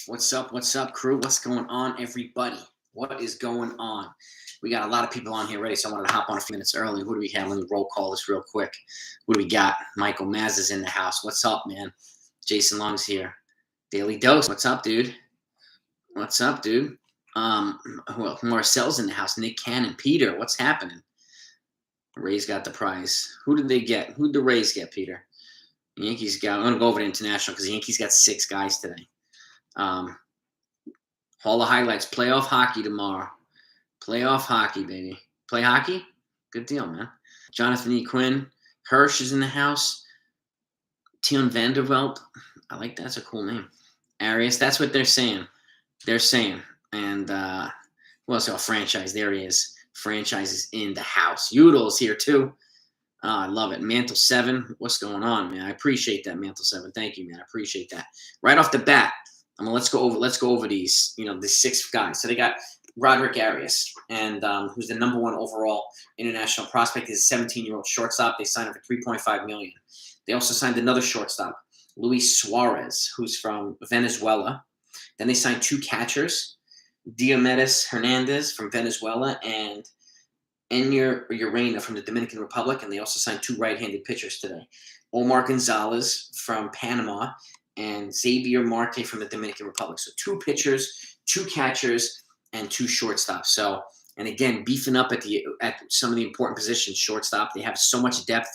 What's up, crew? What's going on, everybody? What is going on? We got a lot of people on here ready, so I wanted to hop on a few minutes early. Who do we have? Let me roll call this real quick. What do we got? Michael Maz is in the house. What's up, man? Jason Long's here. Daily Dose. What's up, dude? What's up, dude? Well, Marcel's in the house. Nick Cannon. Peter, what's happening? The Rays got the prize. Who did they get? Who did the Rays get, Peter? The Yankees got. I'm going to go over to international because the Yankees got 6 guys today. Hall of highlights. Playoff hockey tomorrow. Playoff hockey, baby. Play hockey? Good deal, man. Jonathan E. Quinn. Hirsch is in the house. Tion Vandervelt. I like that. That's a cool name. Arias. That's what they're saying. They're saying. And who else? Oh, franchise. There he is. Franchise is in the house. Udall's here too. I love it. Mantle 7. What's going on, man? I appreciate that, Mantle 7. Thank you, man. I appreciate that. Right off the bat, let's go over these, the 6 guys. So they got Roderick Arias, and who's the #1 overall international prospect. He's a 17-year-old shortstop. They signed him for $3.5 million. They also signed another shortstop, Luis Suarez, who's from Venezuela. Then they signed 2 catchers, Diomedes Hernandez from Venezuela and Enyer Urena from the Dominican Republic. And they also signed 2 right-handed pitchers today, Omar Gonzalez from Panama and Xavier Marte from the Dominican Republic. So 2 pitchers, 2 catchers, and 2 shortstops. So, and again, beefing up at some of the important positions, shortstop. They have so much depth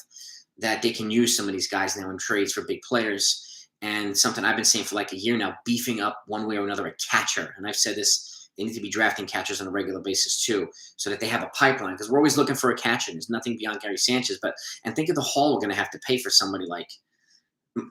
that they can use some of these guys now in trades for big players. And something I've been saying for like a year now, beefing up one way or another a catcher. And I've said this, they need to be drafting catchers on a regular basis too, so that they have a pipeline. Because we're always looking for a catcher. There's nothing beyond Gary Sanchez. And think of the haul we're going to have to pay for somebody like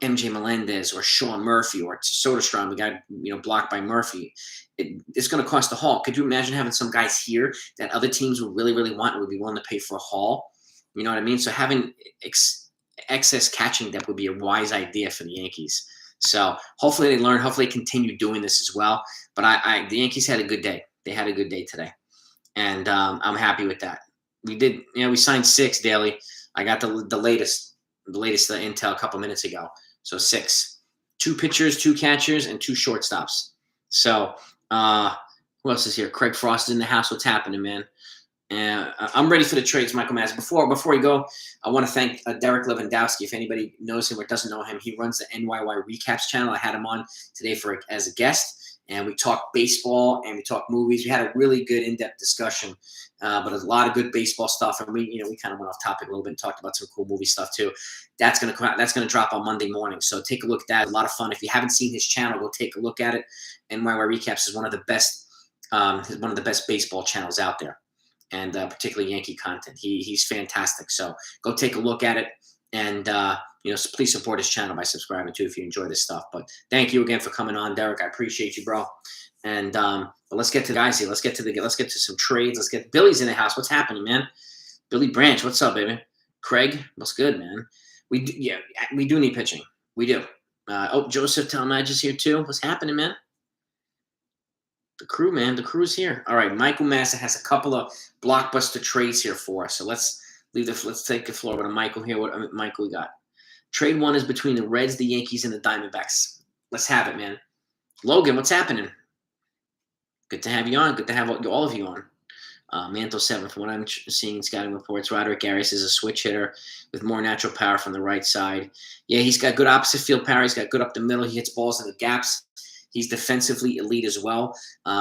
MJ Melendez or Sean Murphy or Soderstrom, the guy blocked by Murphy. It's going to cost a haul. Could you imagine having some guys here that other teams would really, really want and would be willing to pay for a haul? You know what I mean? So having excess catching depth would be a wise idea for the Yankees. So hopefully they learn. Hopefully they continue doing this as well. But the Yankees had a good day. They had a good day today, and I'm happy with that. We signed 6 daily. I got the latest intel a couple minutes ago. So 6, 2 pitchers, 2 catchers, and 2 shortstops. So who else is here? Craig Frost is in the house. What's happening, man? And I'm ready for the trades, Michael Maz. Before we go, I want to thank Derek Lewandowski. If anybody knows him or doesn't know him, he runs the NYY Recaps channel. I had him on today as a guest, and we talked baseball and we talked movies. We had a really good in-depth discussion, but a lot of good baseball stuff. And we kind of went off topic a little bit and talked about some cool movie stuff too. That's gonna come out. That's gonna drop on Monday morning. So take a look at that. A lot of fun. If you haven't seen his channel, go take a look at it. NYY Recaps is one of the best baseball channels out there. And particularly Yankee content. He's fantastic. So go take a look at it, and so please support his channel by subscribing too if you enjoy this stuff. But thank you again for coming on, Derek. I appreciate you, bro. And but let's get to the guys here. Let's get to some trades. Let's get Billy's in the house. What's happening, man? Billy Branch, what's up, baby? Craig, what's good, man? We do need pitching. We do. Joseph Talmadge is here too. What's happening, man? The crew, man. The crew's here. All right. Michael Massa has a couple of blockbuster trades here for us. So let's take the floor over to Michael here. What Michael we got? Trade 1 is between the Reds, the Yankees, and the Diamondbacks. Let's have it, man. Logan, what's happening? Good to have you on. Good to have all of you on. Mantle 7, from what I'm seeing in scouting reports, Roderick Arias is a switch hitter with more natural power from the right side. Yeah, he's got good opposite field power. He's got good up the middle. He hits balls in the gaps. He's defensively elite as well.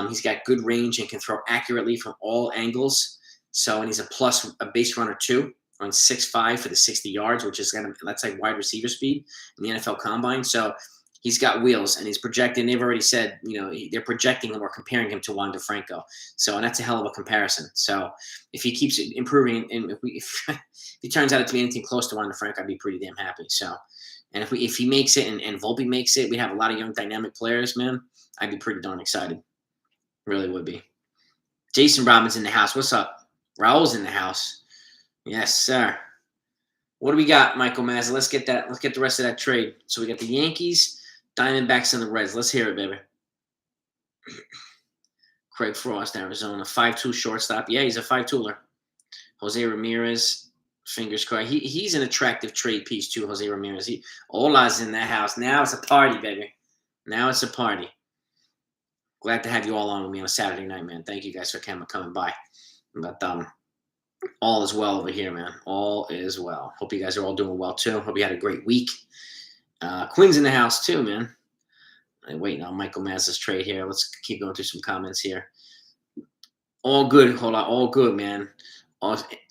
He's got good range and can throw accurately from all angles. So, and he's a base runner too, runs 6'5" for the 60 yards, which is that's like wide receiver speed in the NFL Combine. So he's got wheels, and he's projecting. They've already said, they're projecting him or comparing him to Juan DeFranco. So, and that's a hell of a comparison. So if he keeps improving, and if he turns out to be anything close to Juan DeFranco, I'd be pretty damn happy. So. And if he makes it and Volpe makes it, we have a lot of young dynamic players, man. I'd be pretty darn excited. Really would be. Jason Robbins in the house. What's up? Raul's in the house. Yes, sir. What do we got, Michael Mazza? Let's get the rest of that trade. So we got the Yankees, Diamondbacks, and the Reds. Let's hear it, baby. Craig Frost, Arizona. 5'2" shortstop. Yeah, he's a 5'2"er. Jose Ramirez. Fingers crossed. He's an attractive trade piece too, Jose Ramirez. Ola's in that house. Now it's a party, baby. Now it's a party. Glad to have you all on with me on a Saturday night, man. Thank you guys for coming by. But all is well over here, man. All is well. Hope you guys are all doing well too. Hope you had a great week. Quinn's in the house too, man. I'm waiting on Michael Mazza's trade here. Let's keep going through some comments here. All good. Hold on. All good, man.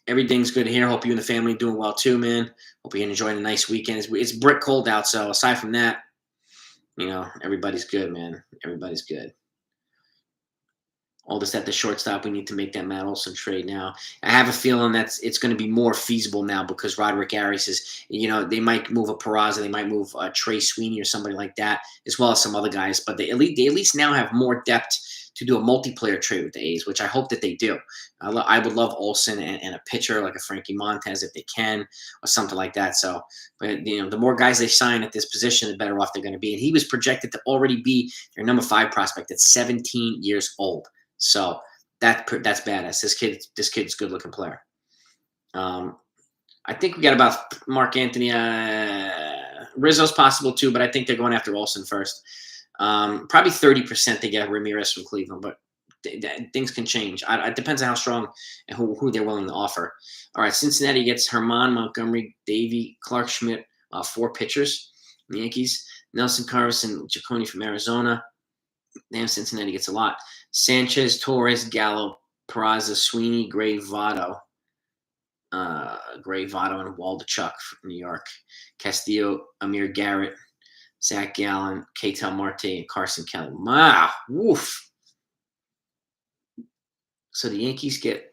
Everything's good here. Hope you and the family are doing well too, man. Hope you're enjoying a nice weekend. It's brick cold out, so aside from that, everybody's good, man. Everybody's good. All this at the shortstop. We need to make that Matt Olson trade now. I have a feeling that it's going to be more feasible now because Roderick Arias is, they might move a Peraza, they might move Trey Sweeney or somebody like that, as well as some other guys. But they at least now have more depth to do a multiplayer trade with the A's, which I hope that they do. I would love Olson and a pitcher like a Frankie Montez if they can, or something like that. So, but the more guys they sign at this position, the better off they're going to be. And he was projected to already be their number 5 prospect at 17 years old. So that's badass. This kid's a good looking player. I think we got about Mark Anthony. Rizzo's possible too, but I think they're going after Olson first. Probably 30% they get Ramirez from Cleveland, but things can change. It depends on how strong and who they're willing to offer. All right, Cincinnati gets Herman, Montgomery, Davey, Clark Schmidt, 4 pitchers. The Yankees, Nelson Carson, Giacone from Arizona. Damn, Cincinnati gets a lot. Sanchez, Torres, Gallo, Peraza, Sweeney, Gray, Votto. Gray, Votto, and Waldachuk from New York. Castillo, Amir Garrett, Zach Gallen, Ketel Marte, and Carson Kelly. Wow, woof. So the Yankees get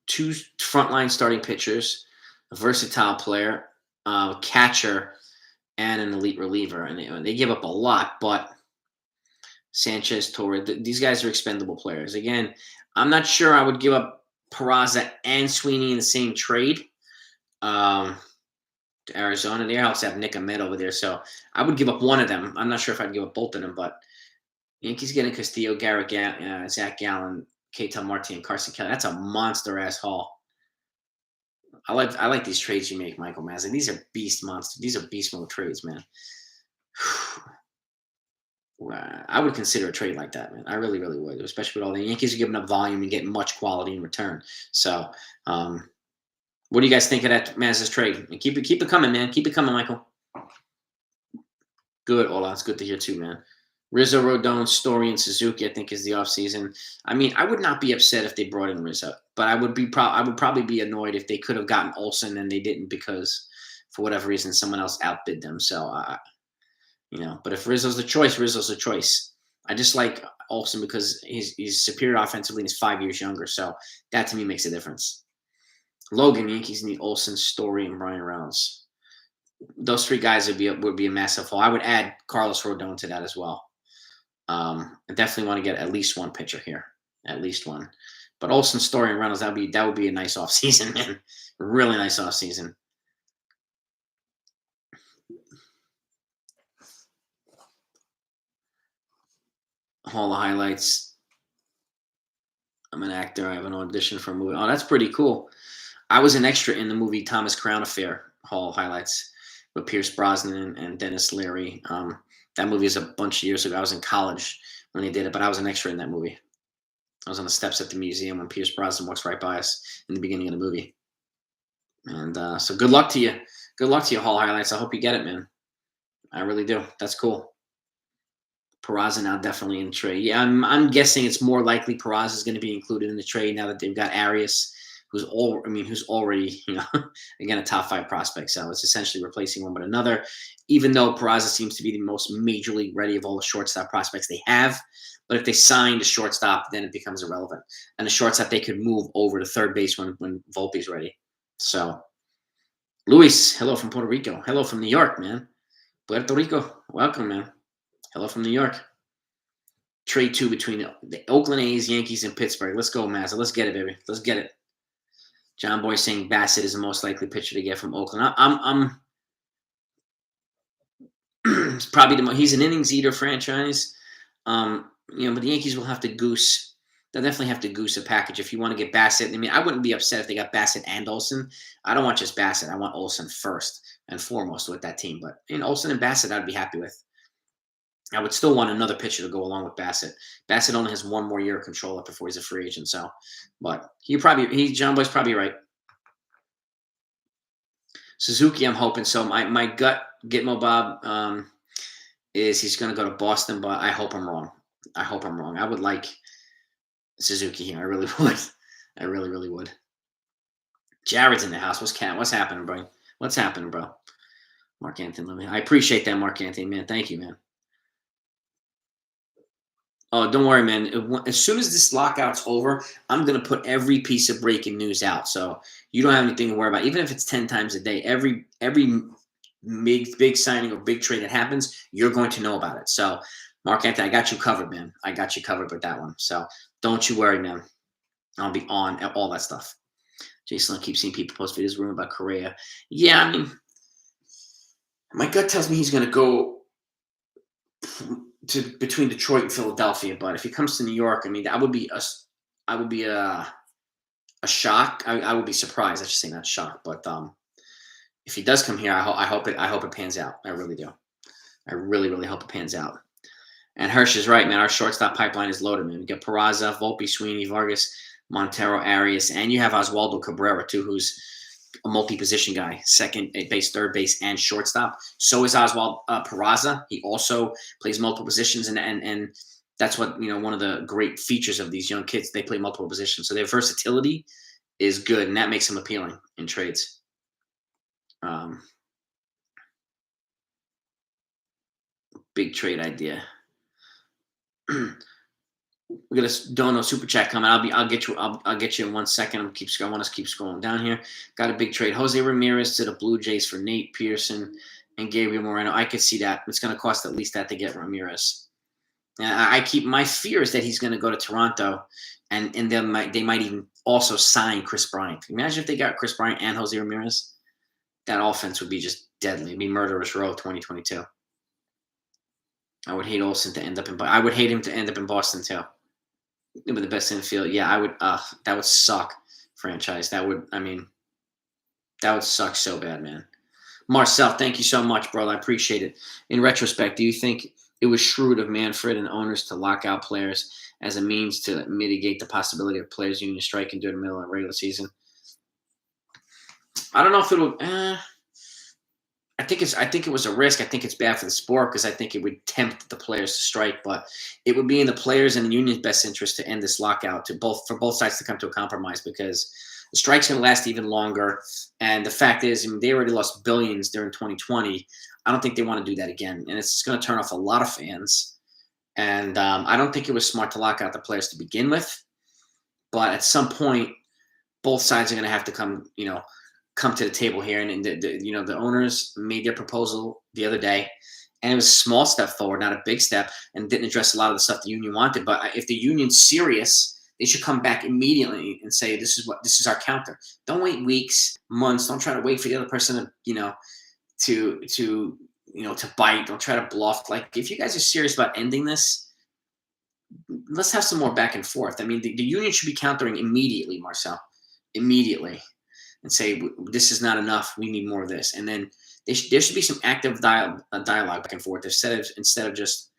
2 frontline starting pitchers, a versatile player, a catcher, and an elite reliever. And they give up a lot, but Sanchez, Torres, these guys are expendable players. Again, I'm not sure I would give up Peraza and Sweeney in the same trade. To Arizona, they also have Nick Ahmed over there, so I would give up one of them. I'm not sure if I'd give up both of them, but Yankees getting Castillo, Garrett, Zach Gallen, Ketel Marte, and Carson Kelly. That's a monster ass haul. I like these trades you make, Michael Mazza. These are beast monsters. These are beast mode trades, man. I would consider a trade like that, man. I really, really would, especially with all the Yankees are giving up volume and getting much quality in return. So, what do you guys think of that Mazza's trade? And keep it coming, man. Keep it coming, Michael. Good, Ola. It's good to hear too, man. Rizzo, Rodon, Story, and Suzuki, I think, is the offseason. I mean, I would not be upset if they brought in Rizzo, but I would probably be annoyed if they could have gotten Olson and they didn't because, for whatever reason, someone else outbid them. So, but if Rizzo's the choice, Rizzo's the choice. I just like Olson because he's superior offensively and he's 5 years younger. So that to me makes a difference. Logan, Yankees need Olson, Story, and Brian Reynolds. Those 3 guys would be a massive haul. I would add Carlos Rodon to that as well. I definitely want to get at least one pitcher here, at least one. But Olson, Story, and Reynolds, that would be a nice offseason, man. Really nice offseason. Hall of highlights. I'm an actor. I have an audition for a movie. Oh, that's pretty cool. I was an extra in the movie Thomas Crown Affair, Hall of highlights, with Pierce Brosnan and Dennis Leary. That movie is a bunch of years ago. I was in college when they did it, but I was an extra in that movie. I was on the steps at the museum when Pierce Brosnan walks right by us in the beginning of the movie. And so good luck to you. Good luck to you, Hall of highlights. I hope you get it, man. I really do. That's cool. Peraza now definitely in the trade. Yeah, I'm guessing it's more likely Peraza is going to be included in the trade now that they've got Arias, who's already, again, a top 5 prospect. So it's essentially replacing one with another, even though Peraza seems to be the most major league ready of all the shortstop prospects they have. But if they signed a shortstop, then it becomes irrelevant. And the shortstop, they could move over to third base when Volpe's ready. So, Luis, hello from Puerto Rico. Hello from New York, man. Puerto Rico, welcome, man. Hello from New York. Trade 2 between the Oakland A's, Yankees, and Pittsburgh. Let's go, Mazza. Let's get it, baby. Let's get it. John Boy saying Bassett is the most likely pitcher to get from Oakland. I'm it's probably he's an innings eater franchise. But the Yankees will have to goose. They'll definitely have to goose a package if you want to get Bassett. I mean, I wouldn't be upset if they got Bassett and Olson. I don't want just Bassett. I want Olson first and foremost with that team. But Olson and Bassett, I'd be happy with. I would still want another pitcher to go along with Bassett. Bassett only has 1 more year of control up before he's a free agent. So, but John Boy's probably right. Suzuki, I'm hoping so. My gut, Gitmo Bob, is he's going to go to Boston, but I hope I'm wrong. I hope I'm wrong. I would like Suzuki here. I really would. I really, really would. Jared's in the house. What's happening, bro? What's happening, bro? Mark Anthony, I appreciate that, Mark Anthony, man. Thank you, man. Oh, don't worry, man. As soon as this lockout's over, I'm going to put every piece of breaking news out. So you don't have anything to worry about. Even if it's 10 times a day, every big signing or big trade that happens, you're going to know about it. So, Mark Anthony, I got you covered, man. I got you covered with that one. So don't you worry, man. I'll be on all that stuff. Jason, I keep seeing people post videos rumor about Correa. Yeah, I mean, my gut tells me he's going to go to between Detroit and Philadelphia. But if he comes to New York, I mean, that would be a shock. I would be surprised. I should say not shocked, but if he does come here, I hope it pans out. I really do. I really, really hope it pans out. And Hirsch is right, man. Our shortstop pipeline is loaded, man. We got Peraza, Volpe, Sweeney, Vargas, Montero, Arias, and you have Oswaldo Cabrera too, who's a multi-position guy, second base, third base, and shortstop. So is Oswald Peraza. He also plays multiple positions, and that's what one of the great features of these young kids. They play multiple positions, so their versatility is good, and that makes them appealing in trades. Big trade idea. We got a Dono super chat coming. I'll get you in 1 second. I want to keep scrolling down here. Got a big trade. Jose Ramirez to the Blue Jays for Nate Pearson and Gabriel Moreno. I could see that. It's going to cost at least that to get Ramirez. And my fear is that he's going to go to Toronto, and they might even also sign Chris Bryant. Imagine if they got Chris Bryant and Jose Ramirez. That offense would be just deadly. It'd be murderous row 2022. I would hate Olsen to end up in. I would hate him to end up in Boston too. With the best infield, yeah, I would. That would suck, franchise. That would suck so bad, man. Marcel, thank you so much, brother. I appreciate it. In retrospect, do you think it was shrewd of Manfred and owners to lock out players as a means to mitigate the possibility of players' union striking during the middle of the regular season? I don't know if it would. I think it was a risk. I think it's bad for the sport because I think it would tempt the players to strike, but it would be in the players and the union's best interest to end this lockout for both sides to come to a compromise because the strike's going to last even longer. And the fact is, I mean, they already lost billions during 2020. I don't think they want to do that again. And it's going to turn off a lot of fans. And I don't think it was smart to lock out the players to begin with. But at some point, both sides are going to have to come to the table here, and the owners made their proposal the other day, and it was a small step forward, not a big step, and didn't address a lot of the stuff the union wanted. But if the union's serious, they should come back immediately and say, this is our counter. Don't wait weeks, months. Don't try to wait for the other person to bite. Don't try to bluff. Like, if you guys are serious about ending this, let's have some more back and forth. I mean, the union should be countering immediately, Marcel, immediately. And say, this is not enough. We need more of this. And then there should be some active dialogue back and forth instead of just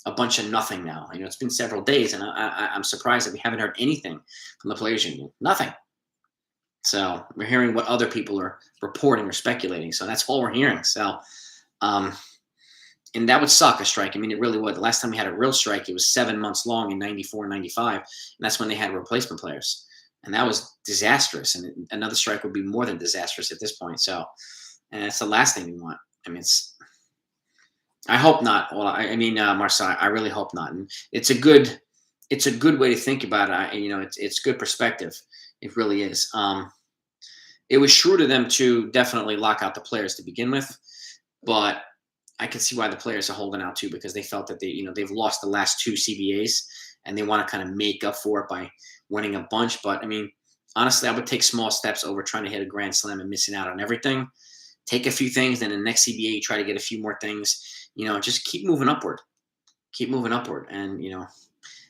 a bunch of nothing now. It's been several days, and I'm surprised that we haven't heard anything from the players' union. Nothing. So we're hearing what other people are reporting or speculating. So that's all we're hearing. So, and that would suck, a strike. I mean, it really would. The last time we had a real strike, it was 7 months long in 94, 95. And that's when they had replacement players. And that was disastrous. And another strike would be more than disastrous at this point. So, and that's the last thing we want. I mean, I hope not. Well, Marcel, I really hope not. And it's a good way to think about it. It's good perspective. It really is. It was shrewd of them to definitely lock out the players to begin with, but I can see why the players are holding out too, because they felt that they've lost the last 2 CBAs and they want to kind of make up for it by winning a bunch. But I mean, honestly, I would take small steps over trying to hit a grand slam and missing out on everything. Take a few things, then in the next CBA, you try to get a few more things. Just keep moving upward. Keep moving upward. And,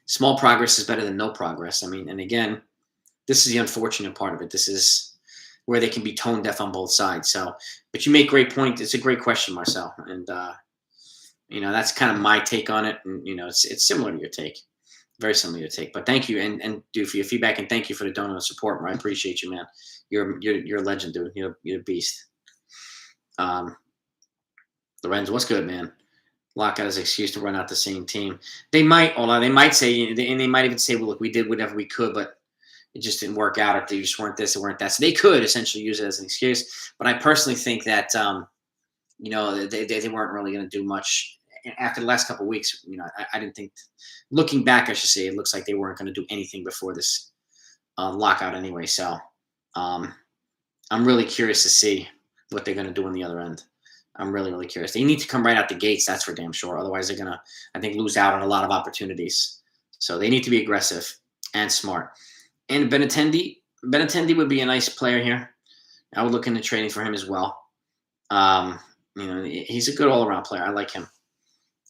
small progress is better than no progress. I mean, and again, this is the unfortunate part of it. This is where they can be tone deaf on both sides. So, but you make great point. It's a great question, Marcel. And That's kind of my take on it, and it's similar to your take, very similar to your take. But thank you, and dude, for your feedback, and thank you for the donor support, man. I appreciate you, man. You're a legend, dude. You're a beast. Lorenzo, what's good, man? Lockout is an excuse to run out the same team. They might, although they might say, and they might even say, well, look, we did whatever we could, but it just didn't work out, or they just weren't this, they weren't that. So they could essentially use it as an excuse. But I personally think that, they weren't really going to do much after the last couple of weeks. I didn't think, looking back, I should say, it looks like they weren't going to do anything before this lockout anyway. So I'm really curious to see what they're going to do on the other end. I'm really, really curious. They need to come right out the gates, that's for damn sure. Otherwise, they're going to, I think, lose out on a lot of opportunities. So they need to be aggressive and smart. And Attendee would be a nice player here. I would look into trading for him as well. He's a good all-around player. I like him.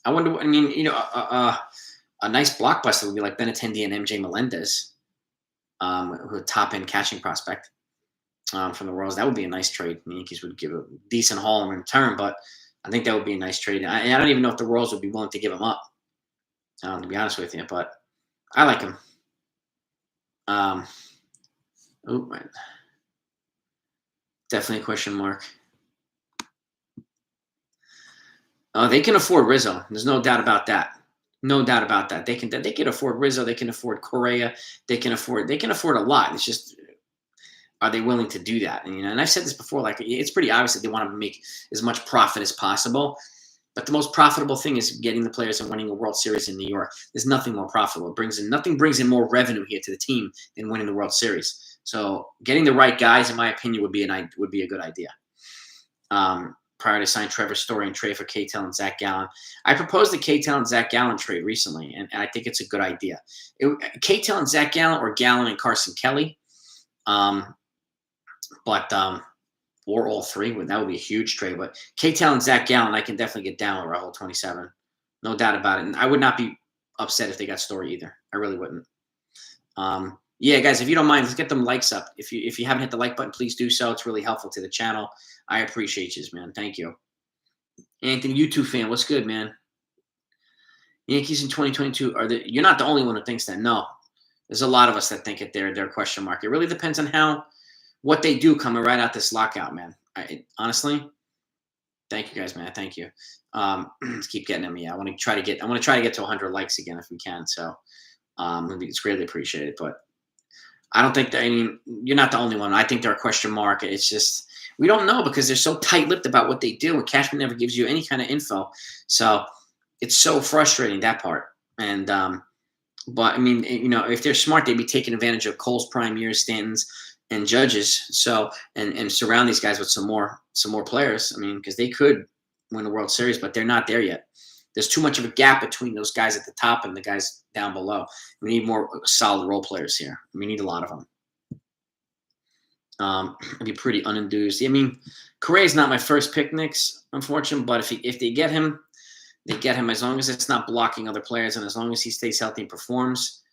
I wonder, a nice blockbuster would be like Attendee and MJ Melendez, who are top-end catching prospect from the Royals. That would be a nice trade. The Yankees would give a decent haul in return, but I think that would be a nice trade. I don't even know if the Royals would be willing to give him up, to be honest with you, but I like him. Definitely a question mark. They can afford Rizzo. There's no doubt about that. No doubt about that. They can afford Rizzo. They can afford Correa. They can afford a lot. It's just, are they willing to do that? And I've said this before. Like, it's pretty obvious that they want to make as much profit as possible. But the most profitable thing is getting the players and winning a World Series in New York. There's nothing more profitable. Nothing brings in more revenue here to the team than winning the World Series. So getting the right guys, in my opinion, would be a good idea. Prior to sign Trevor Story and trade for K-Tel and Zach Gallen, I proposed the K-Tel and Zach Gallen trade recently, and I think it's a good idea. K-Tel and Zach Gallen, or Gallen and Carson Kelly, or all three. That would be a huge trade. But K-Tel and Zach Gallen, I can definitely get down with Rahul 27. No doubt about it. And I would not be upset if they got Story either. I really wouldn't. Yeah, guys, if you don't mind, let's get them likes up. If you haven't hit the like button, please do so. It's really helpful to the channel. I appreciate you, man. Thank you. Anthony, YouTube fan, what's good, man? Yankees in 2022 you're not the only one who thinks that. No, there's a lot of us that think it. They're question mark. It really depends on what they do coming right out this lockout, man. Honestly, thank you guys, man. Thank you. Let's keep getting them. Yeah, I want to try to get to 100 likes again if we can. So it's greatly appreciated. But I don't think that. You're not the only one. I think they're a question mark. It's just we don't know because they're so tight-lipped about what they do, and Cashman never gives you any kind of info. So it's so frustrating, that part. And but if they're smart, they'd be taking advantage of Cole's prime years, Stanton's, and Judge's. So and surround these guys with some more players. Because they could win a World Series, but they're not there yet. There's too much of a gap between those guys at the top and the guys down below. We need more solid role players here. We need a lot of them. It'd be pretty unenthused. Correa's not my first pick, Knicks, unfortunately. But if they get him, they get him as long as it's not blocking other players and as long as he stays healthy and performs.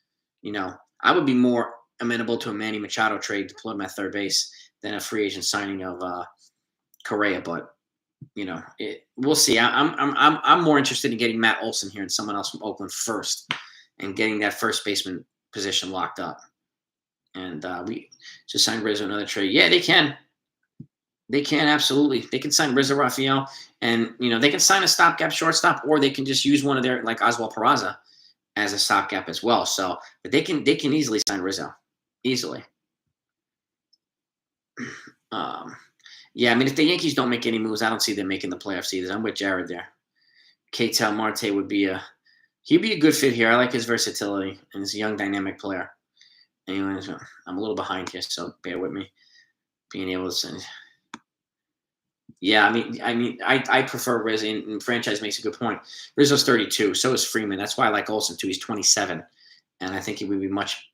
I would be more amenable to a Manny Machado trade to put him at third base than a free agent signing of Correa. But we'll see. I'm more interested in getting Matt Olson here and someone else from Oakland first, and getting that first baseman position locked up. And we just signed Rizzo another trade. Yeah, they can. They can, absolutely. They can sign Rizzo, Rafael, and they can sign a stopgap shortstop, or they can just use one of their, like Oswald Peraza, as a stopgap as well. So, but they can easily sign Rizzo, easily. Yeah, if the Yankees don't make any moves, I don't see them making the playoffs either. I'm with Jared there. K-Tel Marte he'd be a good fit here. I like his versatility, and he's a young, dynamic player. Anyways, I'm a little behind here, so bear with me. Being able to send. Yeah, I prefer Rizzo, and franchise makes a good point. Rizzo's 32, so is Freeman. That's why I like Olsen too. He's 27, and I think he would be much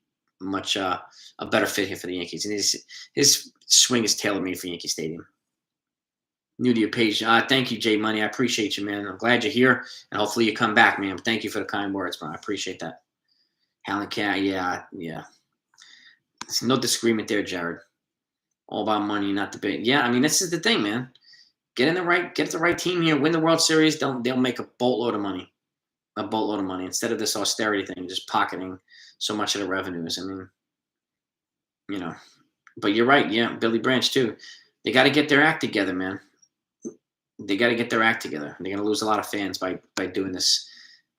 a better fit here for the Yankees. And his swing is tailor-made for Yankee Stadium. New to your page. Thank you, Jay Money. I appreciate you, man. I'm glad you're here, and hopefully you come back, man. Thank you for the kind words, man. I appreciate that. Alan Cat, yeah. No disagreement there, Jared. All about money, not debate. Yeah, this is the thing, man. Get the right team here. Win the World Series. They'll make a boatload of money. A boatload of money instead of this austerity thing, just pocketing so much of the revenues. I mean, you know. But you're right. Yeah, Billy Branch too. They got to get their act together, man. They got to get their act together. They're going to lose a lot of fans by doing this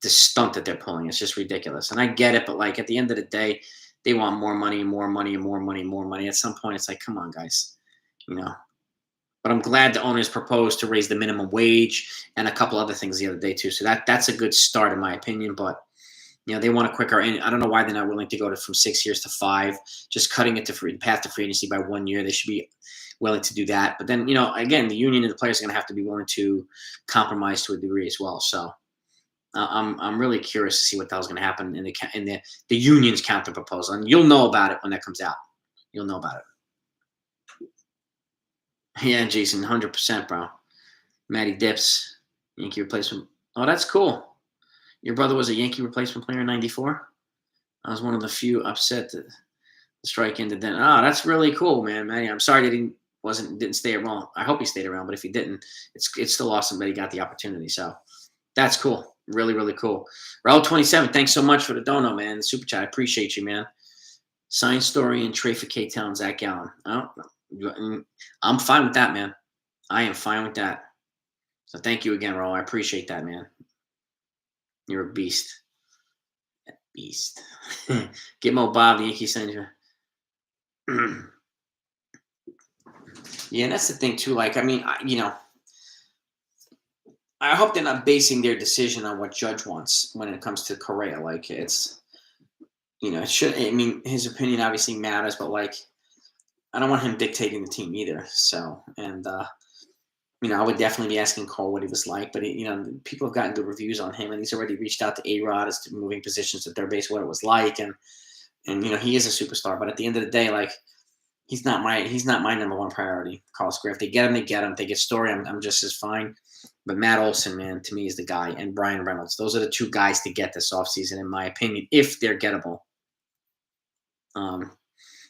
stunt that they're pulling. It's just ridiculous. And I get it, but like at the end of the day, they want more money, more money, more money, more money. At some point, it's like, come on, guys, you know. But I'm glad the owners proposed to raise the minimum wage and a couple other things the other day too. So that's a good start in my opinion. But you know, they want a quicker. And I don't know why they're not willing to go from 6 years to 5. Just cutting it to path to free agency by 1 year. They should be willing to do that. But then, you know, again, the union and the players are going to have to be willing to compromise to a degree as well. So I'm really curious to see what the hell's going to happen in the union's counter proposal, and you'll know about it when that comes out. You'll know about it. Yeah, Jason, 100%, bro. Matty Dips, Yankee replacement. Oh, that's cool. Your brother was a Yankee replacement player in '94. I was one of the few upset that the strike ended then. Oh, that's really cool, man. Matty, I'm sorry that he didn't stay around. I hope he stayed around, but if he didn't, it's still awesome that he got the opportunity. So that's cool. Really, really cool. Raul 27, thanks so much for the dono, man. The super chat. I appreciate you, man. Sign Story and trade for K-Town and Zach Gallen. Oh, I'm fine with that, man. I am fine with that. So thank you again, Raul. I appreciate that, man. You're a beast. A beast. Gitmo Bob, the Yankees send you. Yeah, and that's the thing, too. Like, I mean, you know, I hope they're not basing their decision on what Judge wants when it comes to Correa. Like, it's, you know, it should. I mean, his opinion obviously matters, but like, I don't want him dictating the team either. So, and you know, I would definitely be asking Cole what he was like. But you know, people have gotten good reviews on him, and he's already reached out to A-Rod as to moving positions at third base, what it was like, and you know, he is a superstar. But at the end of the day, like, he's not my number one priority. Carlos Correa. If they get him, they get him. If they get Story, I'm just as fine. But Matt Olson, man, to me is the guy, and Brian Reynolds. Those are the two guys to get this offseason, in my opinion, if they're gettable.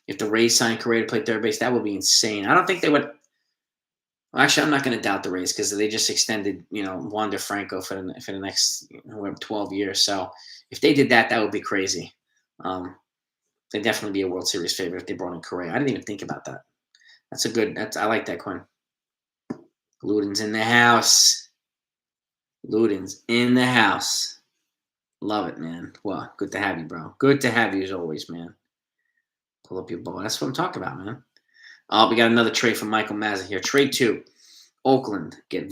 If the Rays sign Correa to play third base, that would be insane. I don't think they would. Well, actually, I'm not going to doubt the Rays because they just extended, you know, Wander Franco for the next 12 years. So if they did that, that would be crazy. They'd definitely be a World Series favorite if they brought in Correa. I didn't even think about that. I like that, Quinn. Luden's in the house. Luden's in the house. Love it, man. Well, good to have you, bro. Good to have you as always, man. Pull up your ball. That's what I'm talking about, man. We got another trade from Michael Mazza here. Trade 2. Oakland gets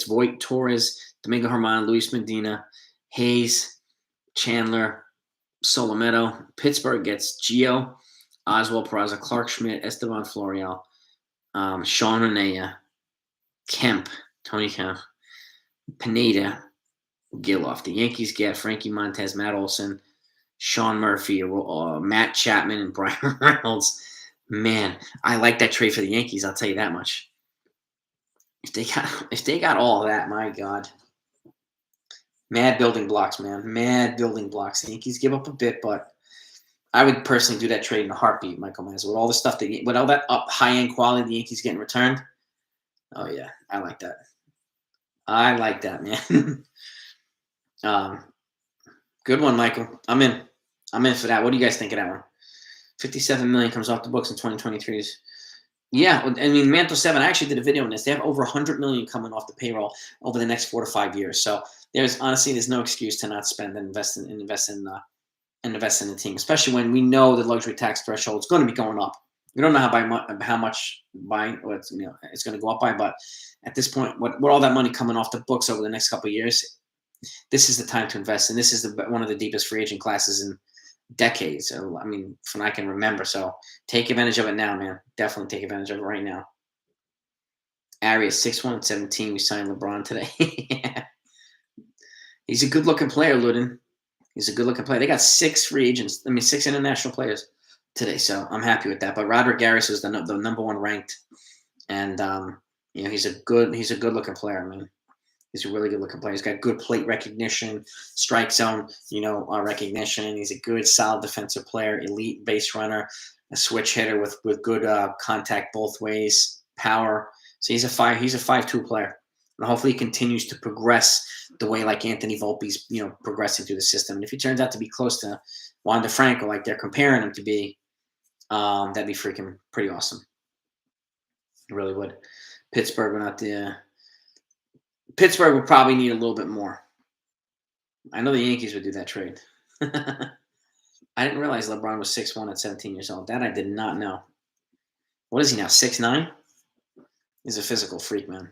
Voit, Torres, Domingo Germán, Luis Medina, Hayes, Chandler, Solometo. Pittsburgh gets Gio, Oswald Peraza, Clark Schmidt, Esteban Florial, Sean Anaya, Kemp, Tony Kemp, Pineda, Giloff. The Yankees get Frankie Montez, Matt Olson, Sean Murphy, Matt Chapman, and Brian Reynolds. Man, I like that trade for the Yankees. I'll tell you that much. If they got all of that, my God. Mad building blocks, man. Mad building blocks. The Yankees give up a bit, but I would personally do that trade in a heartbeat, Michael Mazza. With all the stuff with all that high-end quality the Yankees getting returned. Oh yeah, I like that. I like that, man. Good one, Michael. I'm in for that. What do you guys think of that one? $57 million comes off the books in 2023. Yeah, I mean, Mantle 7, I actually did a video on this. They have over $100 million coming off the payroll over the next 4 to 5 years. So there's no excuse to not spend and invest in the team, especially when we know the luxury tax threshold is going to be going up. We don't know how much it's going to go up by, but at this point, what all that money coming off the books over the next couple of years, this is the time to invest, and this is one of the deepest free agent classes in decades. I mean, from I can remember. So take advantage of it now, man. Definitely take advantage of it right now. Arias 6'1", 17. We signed LeBron today. Yeah. He's a good-looking player, Luden. He's a good-looking player. They got 6 free agents. 6 international players today. So I'm happy with that. But Roderick Garris was the number 1 ranked, and he's a good-looking player, man. He's a really good-looking player. He's got good plate recognition, strike zone, recognition. He's a good, solid defensive player, elite base runner, a switch hitter with good contact both ways, power, So he's a 5'2" player. And hopefully he continues to progress the way like Anthony Volpe's, progressing through the system. And if he turns out to be close to Juan DeFranco, like they're comparing him to be, that'd be freaking pretty awesome. It really would. Pittsburgh would not Pittsburgh would probably need a little bit more. I know the Yankees would do that trade. I didn't realize LeBron was 6'1" at 17 years old. That I did not know. What is he now, 6'9"? He's a physical freak, man.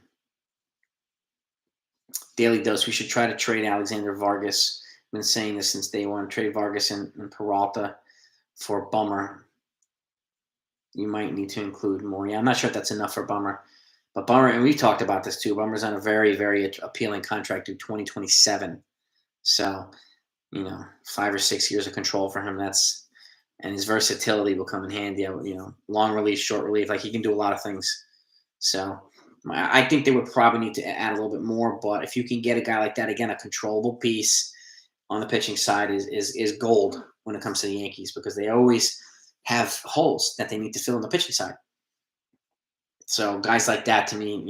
Daily Dose, we should try to trade Alexander Vargas. I've been saying this since day one. Trade Vargas and Peralta for Bummer. You might need to include more. Yeah, I'm not sure if that's enough for Bummer. But Bummer, and we've talked about this too, Bummer's on a very, very appealing contract through 2027. So, 5 or 6 years of control for him. And his versatility will come in handy. Long relief, short relief. Like, he can do a lot of things. So I think they would probably need to add a little bit more. But if you can get a guy like that, again, a controllable piece on the pitching side is gold when it comes to the Yankees, because they always have holes that they need to fill on the pitching side. So guys like that, to me,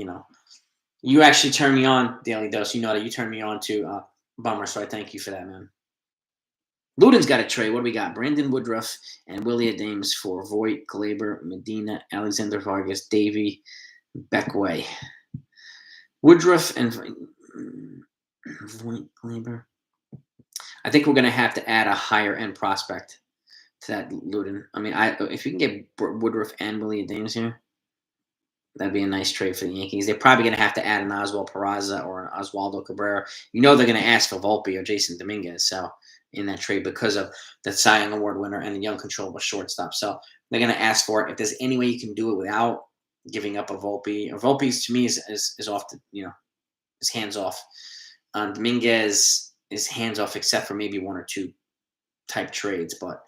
you actually turn me on, Daily Dose. You know that you turned me on to Bummer, so I thank you for that, man. Luden's got a trade. What do we got? Brandon Woodruff and Willie Adames for Voit, Glaber, Medina, Alexander Vargas, Davey, Beckway. Woodruff and Voit, Glaber. I think we're going to have to add a higher end prospect to that, Luden. I mean, if you can get Woodruff and Willie Adames here, that'd be a nice trade for the Yankees. They're probably going to have to add an Oswald Peraza or an Oswaldo Cabrera. They're going to ask for Volpe or Jason Dominguez. So in that trade, because of the Cy Young Award winner and the young controllable shortstop. So they're going to ask for it. If there's any way you can do it without giving up a Volpe, or Volpe's to me is off the, is hands off. Dominguez is hands off except for maybe one or two type trades. But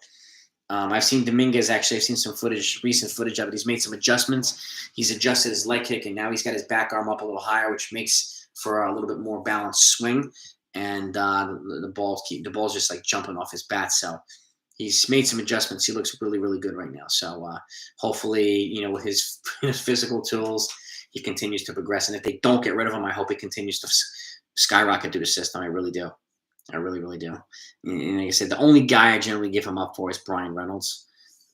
I've seen Dominguez, actually, I've seen some recent footage of it. He's made some adjustments. He's adjusted his leg kick, and now he's got his back arm up a little higher, which makes for a little bit more balanced swing. And the ball's just like jumping off his bat. So he's made some adjustments. He looks really, really good right now. So hopefully, with his physical tools, he continues to progress. And if they don't get rid of him, I hope he continues to skyrocket through the system. I really do. I really, really do. And like I said, the only guy I generally give him up for is Brian Reynolds.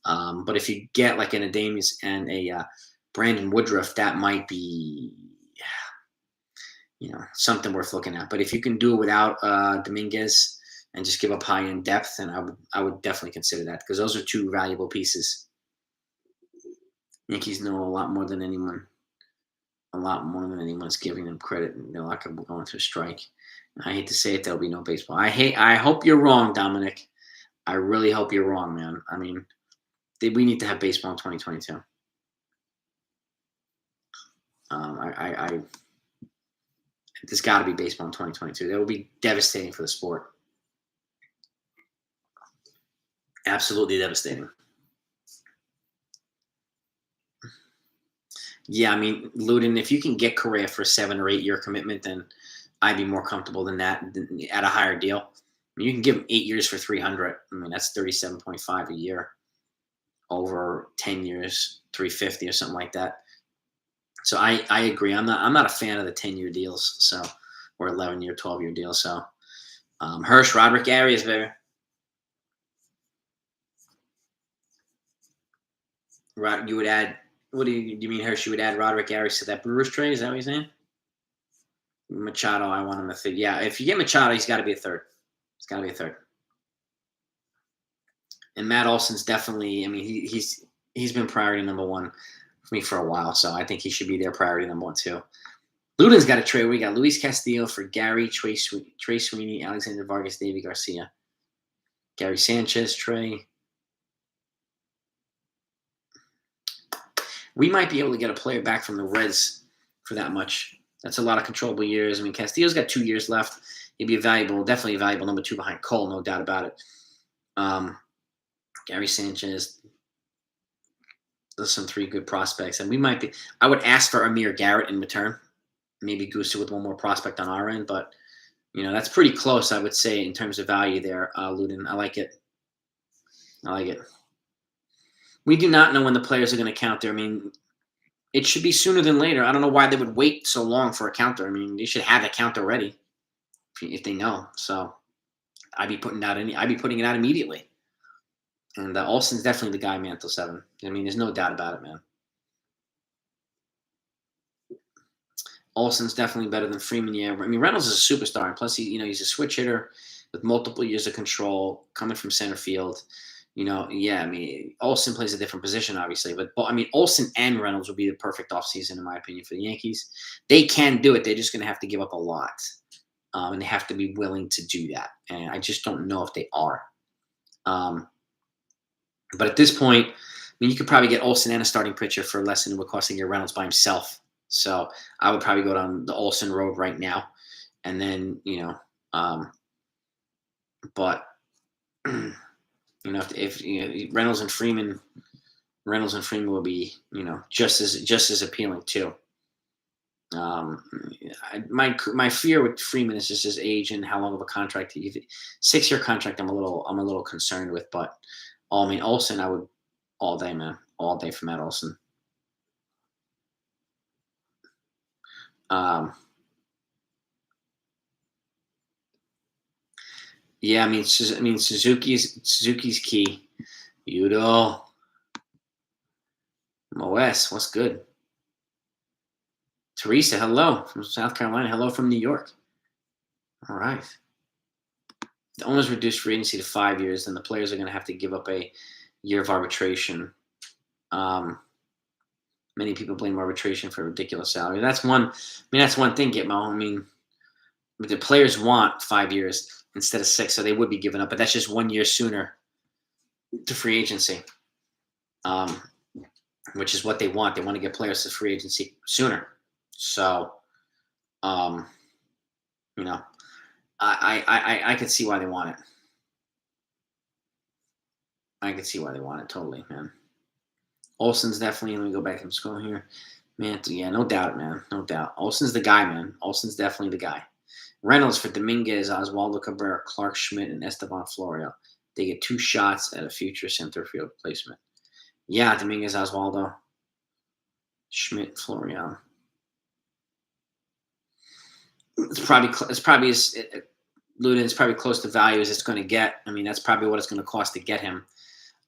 But if you get like an Adames and a Brandon Woodruff, that might be, something worth looking at. But if you can do it without Dominguez and just give up high-end depth, then I would definitely consider that, because those are two valuable pieces. Yankees know a lot more than anyone. A lot more than anyone's giving them credit. And they're like going to a strike. I hate to say it, there'll be no baseball. I hope you're wrong, Dominic. I really hope you're wrong, man. I mean, we need to have baseball in 2022. There's got to be baseball in 2022. That would be devastating for the sport. Absolutely devastating. Yeah, I mean, Luden, if you can get Correa for a 7 or 8 year commitment, then I'd be more comfortable than that at a higher deal. I mean, you can give him 8 years for $300. I mean, that's $37.5 a year over 10 years, $350 or something like that. So I agree. I'm not a fan of the 10-year deals, so, or 11-year, 12-year deals. So Hirsch, Roderick Arias, baby. You would add. What do you mean, Hirsch? You would add Roderick Arias to that Brewers trade? Is that what you're saying? Machado, I want him a third. Yeah, if you get Machado, he's got to be a third. He's got to be a third. And Matt Olson's definitely. I mean, he's been priority number one for me for a while, so I think he should be their priority number one too. Luden's got a trade. We got Luis Castillo for Gary, Trey Sweeney, Alexander Vargas, Davey Garcia, Gary Sanchez, Trey. We might be able to get a player back from the Reds for that much. That's a lot of controllable years. I mean, Castillo's got 2 years left. He'd be definitely a valuable number 2 behind Cole, no doubt about it. Gary Sanchez. There's some 3 good prospects. And I would ask for Amir Garrett in return. Maybe Gusta with one more prospect on our end. But, that's pretty close, I would say, in terms of value there, Luden. I like it. We do not know when the players are going to counter. I mean, It should be sooner than later. I don't know why they would wait so long for a counter. I mean, they should have the counter ready if they know. So I'd be putting it out immediately. And Olsen's definitely the guy, man, till 7. I mean, there's no doubt about it, man. Olsen's definitely better than Freeman. Yeah, I mean, Reynolds is a superstar, and plus he's a switch hitter with multiple years of control, coming from center field. Yeah, I mean, Olsen plays a different position, obviously, but I mean, Olsen and Reynolds would be the perfect offseason, in my opinion, for the Yankees. They can do it. They're just going to have to give up a lot, and they have to be willing to do that. And I just don't know if they are. But at this point, I mean, you could probably get Olsen and a starting pitcher for less than it would cost to get Reynolds by himself. So I would probably go down the Olsen road right now, and then but if Reynolds and Freeman will be just as appealing too. My fear with Freeman is just his age and how long of a contract. 6-year contract, I'm a little concerned with, but I mean, Olsen, I would all day, man, all day for Matt Olsen. Yeah, I mean, Suzuki's key. Udo. Moes, what's good? Teresa, hello from South Carolina. Hello from New York. All right. The owners reduced free agency to 5 years, then the players are going to have to give up a year of arbitration. Many people blame arbitration for a ridiculous salary. That's one thing, Gitmo. I mean, the players want 5 years instead of 6, so they would be giving up, but that's just 1 year sooner to free agency, which is what they want. They want to get players to free agency sooner. So, I could see why they want it. I could see why they want it totally, man. Olsen's definitely. Let me go back and scroll here, man. Yeah, no doubt, man, no doubt. Olsen's the guy, man. Olsen's definitely the guy. Reynolds for Dominguez, Oswaldo Cabrera, Clark Schmidt, and Esteban Florio. They get 2 shots at a future center field placement. Yeah, Dominguez, Oswaldo, Schmidt, Florio. It's probably Luden is probably close to value as it's going to get. I mean, that's probably what it's going to cost to get him.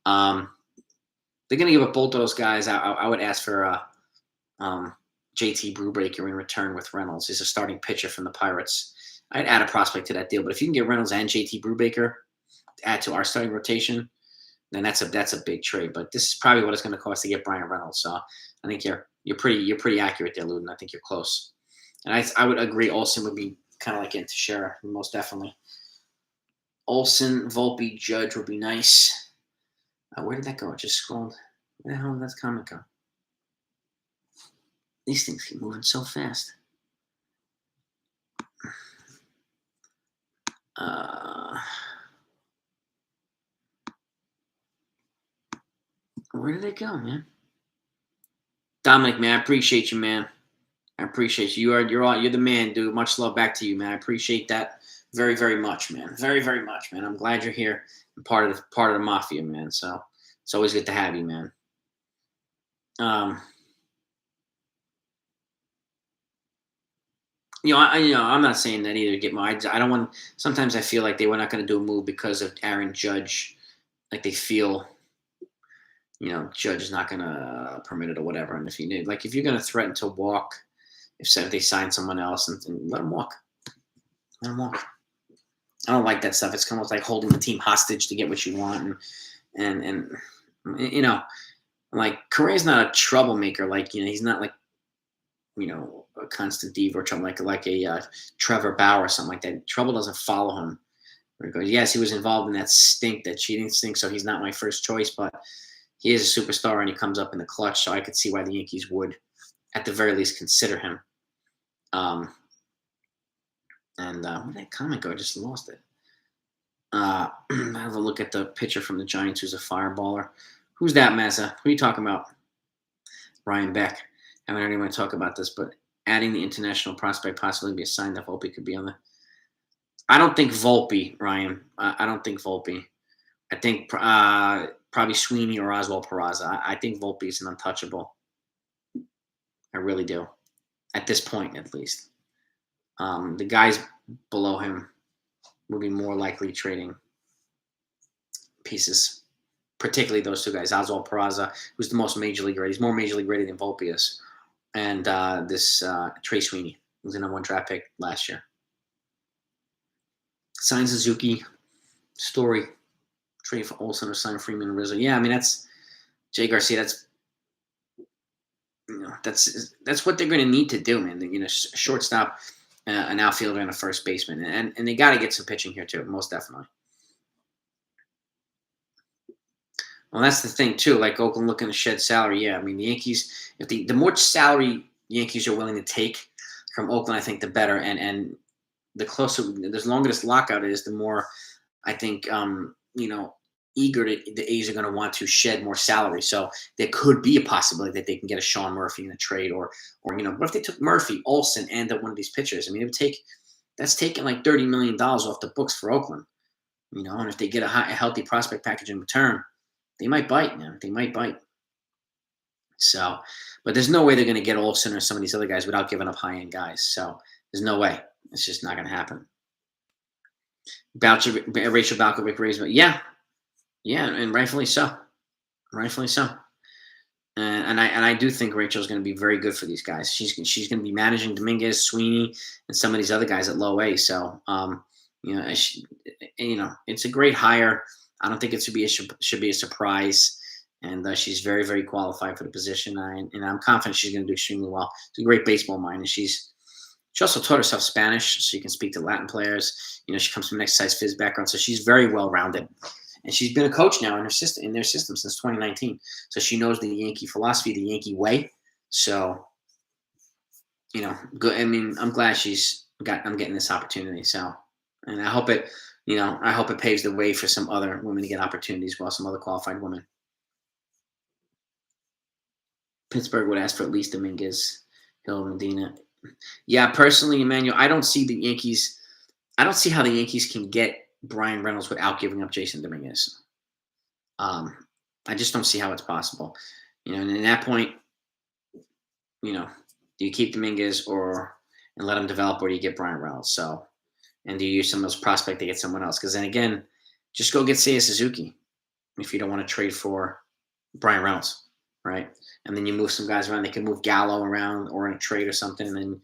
They're going to give up both those guys. I would ask for JT Brubaker in return with Reynolds. He's a starting pitcher from the Pirates. I'd add a prospect to that deal, but if you can get Reynolds and JT Brubaker to add to our starting rotation, then that's a big trade. But this is probably what it's going to cost to get Brian Reynolds. So I think you're pretty accurate there, Luden. I think you're close. And I would agree Olsen would be kind of like in Teixeira, most definitely. Olsen, Volpe, Judge would be nice. Where did that go? It just scrolled. Where the hell did that comment go? These things keep moving so fast. Where did it go, man? Dominic, man, I appreciate you, man. I appreciate you. You're the man, dude. Much love back to you, man. I appreciate that very, very much, man. Very, very much, man. I'm glad you're here and part of the mafia, man. So it's always good to have you, man. I'm not saying that either. I don't want. Sometimes I feel like they were not going to do a move because of Aaron Judge. Like they feel, Judge is not going to permit it or whatever. And if you're going to threaten to walk, if they sign someone else, and let them walk. Let them walk. I don't like that stuff. It's kind of like holding the team hostage to get what you want, and like Correa's not a troublemaker. Like he's not like a constant diva or trouble like a Trevor Bauer or something like that. Trouble doesn't follow him. Where he goes, yes, he was involved in that cheating stink, so he's not my first choice, but he is a superstar and he comes up in the clutch. So I could see why the Yankees would, at the very least, consider him. Where did that comment go? I just lost it. I have a look at the pitcher from the Giants who's a fireballer. Who's that, Mazza? Who are you talking about? Ryan Beck. I haven't heard anyone talk about this, but adding the international prospect possibly be a sign that Volpe could be on the. I don't think Volpe, Ryan. I don't think Volpe. I think probably Sweeney or Oswald Peraza. I think Volpe is an untouchable. I really do. At this point, at least. The guys below him will be more likely trading pieces, particularly those two guys. Oswald Peraza, who's the most major league rated. He's more major league rated than Volpe is. And this Trey Sweeney, who's the #1 draft pick last year. Sign Suzuki, Story, trade for Olsen or sign Freeman and Rizzo. Yeah, I mean, that's Jay Garcia. That's what they're going to need to do, man. A shortstop, an outfielder, and a first baseman, and they got to get some pitching here too, most definitely. Well, that's the thing too. Like Oakland looking to shed salary. Yeah, I mean the Yankees. If the more salary Yankees are willing to take from Oakland, I think the better. And the closer, the longer this lockout is, the more I think eager the A's are going to want to shed more salary. So there could be a possibility that they can get a Sean Murphy in a trade, or what if they took Murphy, Olsen, and one of these pitchers? I mean, that's taking like $30 million off the books for Oakland. And if they get a healthy prospect package in return, they might bite, man. They might bite. So, but there's no way they're going to get Olsen or some of these other guys without giving up high-end guys. So there's no way. It's just not going to happen. Rachel Balkovic raised, yeah, and rightfully so. Rightfully so. And I do think Rachel's going to be very good for these guys. She's going to be managing Dominguez, Sweeney, and some of these other guys at low A. So, it's a great hire. I don't think it should be a surprise, and she's very, very qualified for the position. And I'm confident she's going to do extremely well. She's a great baseball mind, and she also taught herself Spanish, so she can speak to Latin players. She comes from an exercise phys background, so she's very well rounded. And she's been a coach now in their system since 2019, so she knows the Yankee philosophy, the Yankee way. So, good. I mean, I'm glad I'm getting this opportunity. So, and I hope it. I hope it paves the way for some other women to get opportunities, some other qualified women. Pittsburgh would ask for at least Dominguez, Hill, Medina. Yeah, personally, Emmanuel, I don't see how the Yankees can get Brian Reynolds without giving up Jason Dominguez. I just don't see how it's possible. And at that point, do you keep Dominguez and let him develop, or do you get Brian Reynolds? So. And do you use some of those prospects to get someone else? Because then again, just go get Seiya Suzuki if you don't want to trade for Brian Reynolds, right? And then you move some guys around. They can move Gallo around or in a trade or something. And then,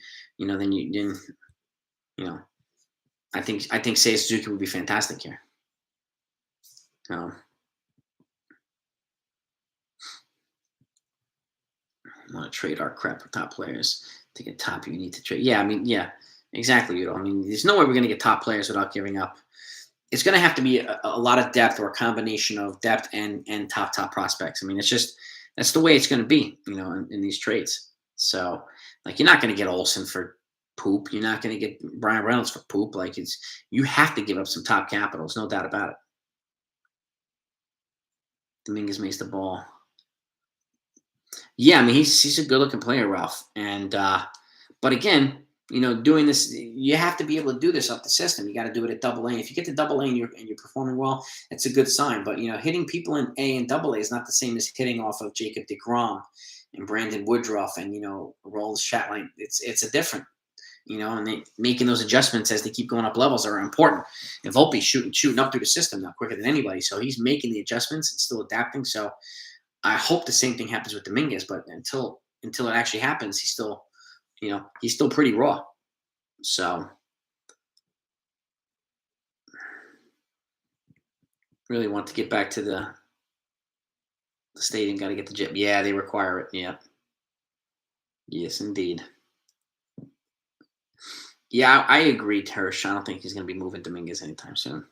I think Seiya Suzuki would be fantastic here. I want to trade our crap for top players to get top. You need to trade. Yeah, I mean, yeah. Exactly, I mean, there's no way we're going to get top players without giving up. It's going to have to be a lot of depth, or a combination of depth and top prospects. I mean, that's the way it's going to be, in these trades. So, like, you're not going to get Olsen for poop. You're not going to get Brian Reynolds for poop. Like, you have to give up some top capitals, no doubt about it. Dominguez makes the ball. Yeah, I mean, he's a good-looking player, Ralph. And but again, doing this, you have to be able to do this up the system. You got to do it at Double A. If you get to Double A and you're performing well, it's a good sign. But hitting people in A and Double A is not the same as hitting off of Jacob deGrom and Brandon Woodruff and Roll Chatline. It's a different. And making those adjustments as they keep going up levels are important. And Volpe's shooting up through the system now quicker than anybody, so he's making the adjustments and still adapting. So I hope the same thing happens with Dominguez, but until it actually happens, he's still pretty raw. So really want to get back to the stadium. Got to get the jet. Yeah, they require it. Yeah. Yes, indeed. Yeah, I agree, Hirsch. I don't think he's going to be moving Dominguez anytime soon.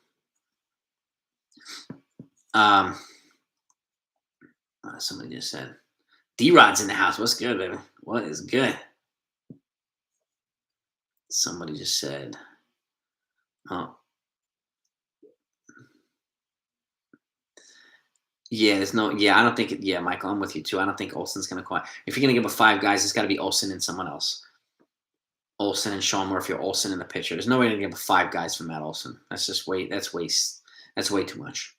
Somebody just said, D-Rod's in the house. What's good, baby? What is good? Somebody just said, oh. Yeah, I don't think yeah, Michael, I'm with you too. I don't think Olsen's going to quite. If you're going to give up 5 guys, it's got to be Olsen and someone else. Olsen and Sean Murphy, or Olsen and the pitcher. There's no way to give up 5 guys for Matt Olsen. That's way too much.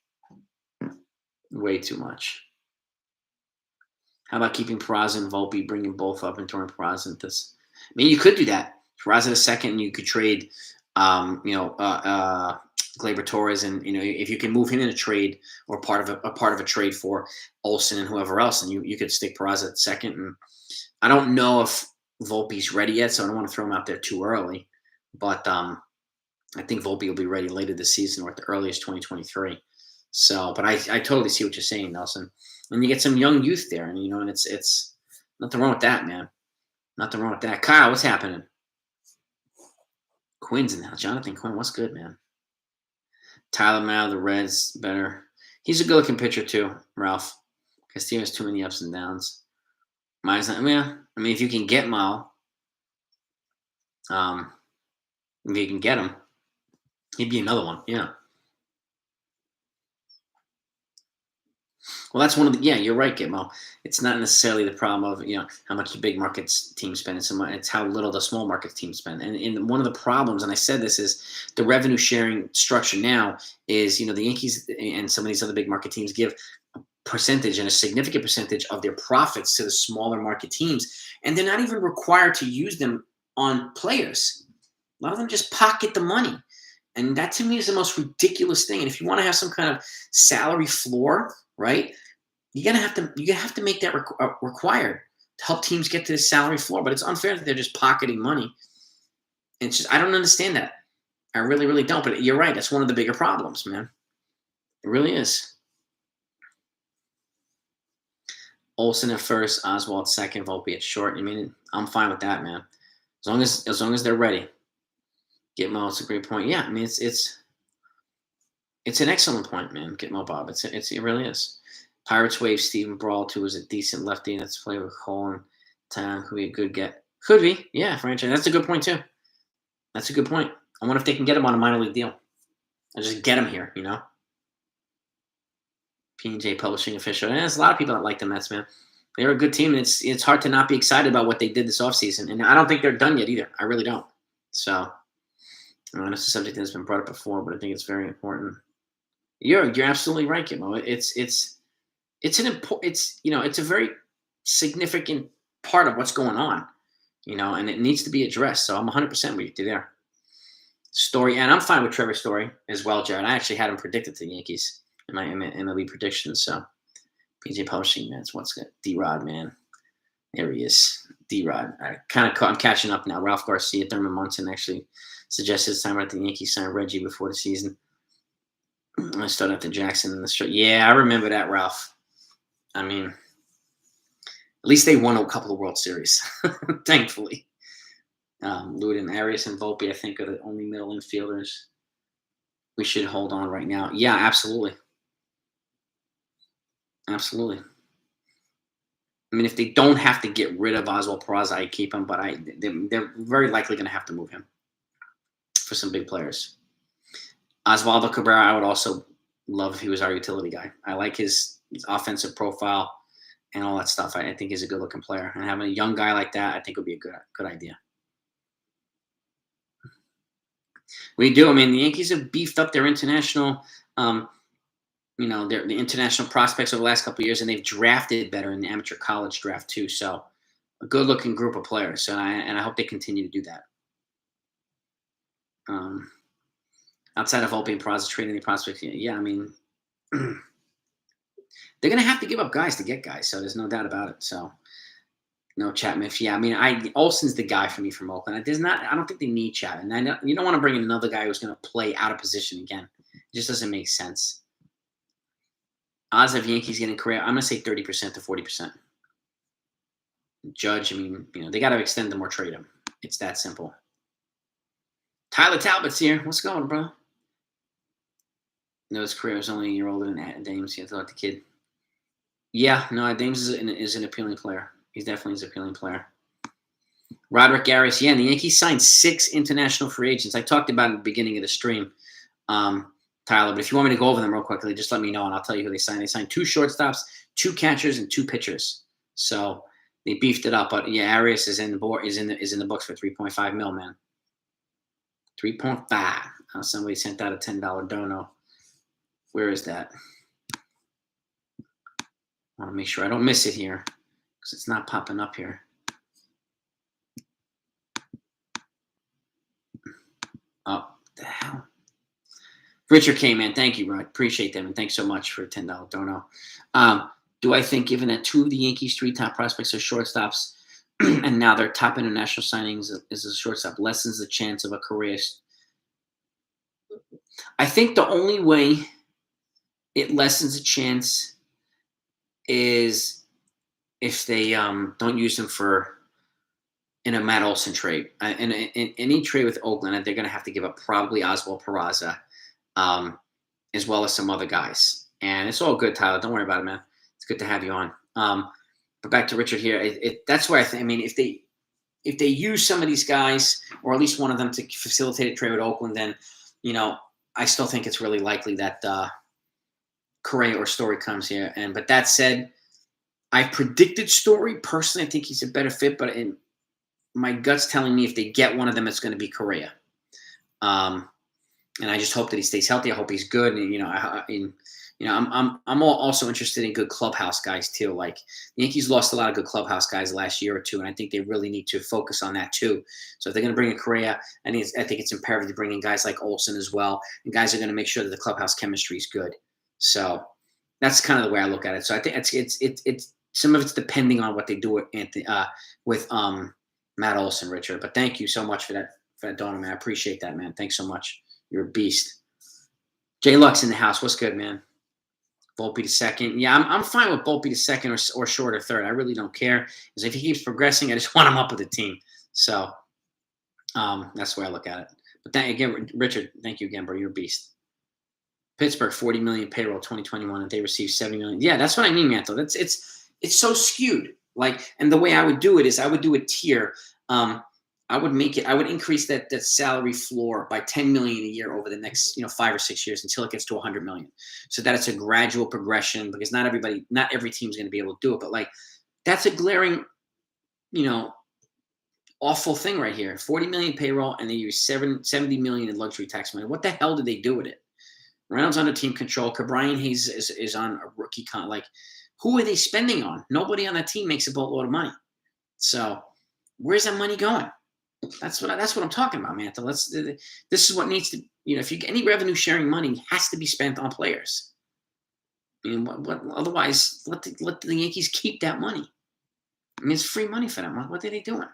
Way too much. How about keeping Peraza and Volpe, bringing both up and throwing Peraza into this? I mean, you could do that. Peraza a second, and you could trade, Gleyber Torres, and if you can move him in a trade or part of a trade for Olsen and whoever else, and you could stick Peraza at second. And I don't know if Volpe's ready yet, so I don't want to throw him out there too early. But I think Volpe will be ready later this season or at the earliest 2023. So, but I totally see what you're saying, Nelson. And you get some young youth there, and and it's nothing wrong with that, man. Nothing wrong with that. Kyle, what's happening? Quinn's in now. Jonathan Quinn, what's good, man? Tyler Mao, the Reds, better. He's a good-looking pitcher too, Ralph. Castillo has too many ups and downs. Mine's not. Yeah, I mean, if you can get Mao, if you can get him, he'd be another one. Yeah. Well, that's one of the. Yeah, you're right, Gitmo. It's not necessarily the problem of how much the big markets teams spend. It's how little the small markets teams spend. And one of the problems, and I said this, is the revenue sharing structure now is the Yankees and some of these other big market teams give a percentage and a significant percentage of their profits to the smaller market teams, and they're not even required to use them on players. A lot of them just pocket the money. And that to me is the most ridiculous thing. And if you want to have some kind of salary floor, right, you're gonna have to make that required to help teams get to the salary floor. But it's unfair that they're just pocketing money. It's just I don't understand that. I really, really don't. But you're right. That's one of the bigger problems, man. It really is. Olsen at first, Oswald second, Volpe at short. I mean, I'm fine with that, man. As long as they're ready. Gitmo, it's a great point. Yeah, I mean it's an excellent point, man. Gitmo Bob. It really is. Pirates wave Steven Brault, who was a decent lefty that's play with Cole and Town, could be a good get. Could be, yeah, franchise. That's a good point too. That's a good point. I wonder if they can get him on a minor league deal. Or just get him here, P&J Publishing official. And there's a lot of people that like the Mets, man. They're a good team, and it's hard to not be excited about what they did this offseason. And I don't think they're done yet either. I really don't. So it's a subject that's been brought up before, but I think it's very important. You're absolutely right, Kimo. It's a very significant part of what's going on, and it needs to be addressed. So I'm 100% with you there. Story, and I'm fine with Trevor Story as well, Jared. I actually had him predicted to the Yankees in my MLB predictions. So PJ Publishing, man, what's good? D-Rod, man. There he is. D-Rod. I'm catching up now. Ralph Garcia, Thurman Munson actually suggested it's time to let the Yankees sign Reggie before the season. I started after Jackson in the show. Yeah, I remember that, Ralph. I mean, at least they won a couple of World Series, thankfully. Luden, Arias, and Volpe, I think, are the only middle infielders we should hold on right now. Yeah, absolutely. Absolutely. I mean, if they don't have to get rid of Oswald Peraza, I keep him, but they're very likely going to have to move him for some big players. Osvaldo Cabrera, I would also love if he was our utility guy. I like his offensive profile and all that stuff. I think he's a good-looking player. And having a young guy like that, I think would be a good idea. We do. I mean, the Yankees have beefed up their international, the international prospects over the last couple of years, and they've drafted better in the amateur college draft too. So, a good-looking group of players, and I hope they continue to do that. Outside of Volpe and Peraza trading the prospects, yeah, I mean, they're going to have to give up guys to get guys, so there's no doubt about it. So, no Chapman. Yeah, I mean, Olsen's the guy for me from Oakland. I don't think they need Chapman. You don't want to bring in another guy who's going to play out of position again. It just doesn't make sense. Odds of Yankees getting Correa, I'm going to say 30% to 40%. Judge, I mean, they got to extend them or trade him. It's that simple. Tyler Talbot's here. What's going on, bro? No, his career was only a year older than Dames. You thought the kid. Yeah, no, Dames is an appealing player. He's definitely an appealing player. Roderick Arias, yeah, and the Yankees signed 6 international free agents. I talked about it at the beginning of the stream, Tyler, but if you want me to go over them real quickly, just let me know, and I'll tell you who they signed. They signed 2 shortstops, 2 catchers, and 2 pitchers. So they beefed it up. But, yeah, Arias is in the books for $3.5 million, man. 3.5. Somebody sent out a $10 dono. Where is that? I want to make sure I don't miss it here. because it's not popping up here. Oh, the hell. Richard K, man, thank you, bro. I appreciate that, and thanks so much for a $10 dono. Do I think, given that 2 of the Yankees' 3 top prospects are shortstops, and now their top international signings is a shortstop, lessens the chance of a career? I think the only way it lessens the chance is if they don't use him in a Matt Olson trade. In any trade with Oakland, they're going to have to give up probably Oswald Peraza, as well as some other guys. And it's all good, Tyler. Don't worry about it, man. It's good to have you on. But back to Richard here. That's where I think. I mean, if they use some of these guys, or at least one of them, to facilitate a trade with Oakland, then I still think it's really likely that Correa or Story comes here. But that said, I predicted Story. Personally, I think he's a better fit. But my gut's telling me if they get one of them, it's going to be Correa. And I just hope that he stays healthy. I hope he's good. And I'm also interested in good clubhouse guys too. Like, the Yankees lost a lot of good clubhouse guys last year or two, and I think they really need to focus on that too. So if they're going to bring in Correa, I think it's imperative to bring in guys like Olsen as well, and guys are going to make sure that the clubhouse chemistry is good. So that's kind of the way I look at it. So I think it's some of it's depending on what they do with Matt Olson, Richard. But thank you so much for that donor, man. I appreciate that, man. Thanks so much. You're a beast. Jay Lux in the house. What's good, man? Volpe to second. Yeah, I'm fine with Volpe to second or short or third. I really don't care. Because if he keeps progressing, I just want him up with the team. So that's the way I look at it. But again, Richard, thank you again, bro. You're a beast. Pittsburgh, $40 million payroll 2021, and they received $70 million. Yeah, that's what I mean, Mantle. It's so skewed. And the way I would do it is I would do a tier. I would increase that salary floor by $10 million a year over the next 5 or 6 years until it gets to $100 million, so that it's a gradual progression, because not every team's going to be able to do it. But that's a glaring, awful thing right here. 40 million payroll, and they use 70 million in luxury tax money. What the hell did they do with it? Reynolds under team control. Brian Hayes is on a rookie con. Who are they spending on? Nobody on that team makes a boatload of money. So where's that money going? That's what I'm talking about, Mantle. This is what needs to, if you get any revenue sharing money, has to be spent on players. I mean, otherwise, let the Yankees keep that money. I mean, it's free money for them. What are they doing?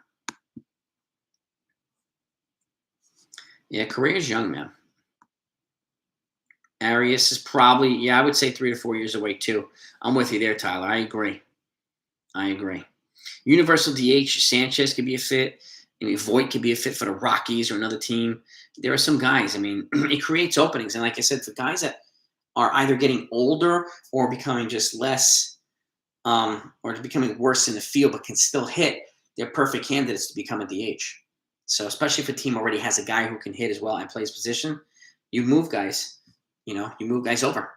Yeah, Correa's young, man. Arias is probably, I would say 3 to 4 years away too. I'm with you there, Tyler. I agree. Universal DH, Sanchez could be a fit. Voit could be a fit for the Rockies or another team. There are some guys. I mean, it creates openings. And like I said, for guys that are either getting older or becoming just less, or becoming worse in the field but can still hit, they're perfect candidates to become a DH. So especially if a team already has a guy who can hit as well and plays position, you move guys. You move guys over.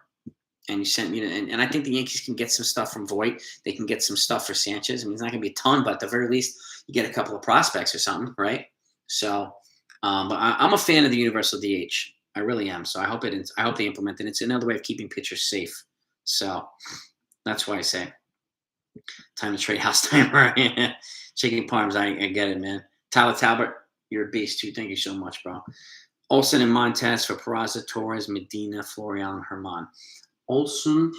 And you send, and I think the Yankees can get some stuff from Voit. They can get some stuff for Sanchez. I mean, it's not going to be a ton, but at the very least, you get a couple of prospects or something, right? So, but I'm a fan of the universal DH. I really am. So I hope they implement it. It's another way of keeping pitchers safe. So that's why I say time to trade house timer. Chicken Parms, I get it, man. Tyler Talbot, you're a beast too. Thank you so much, bro. Olsen and Montez for Peraza, Torres, Medina, Florial, and Herman. Olsen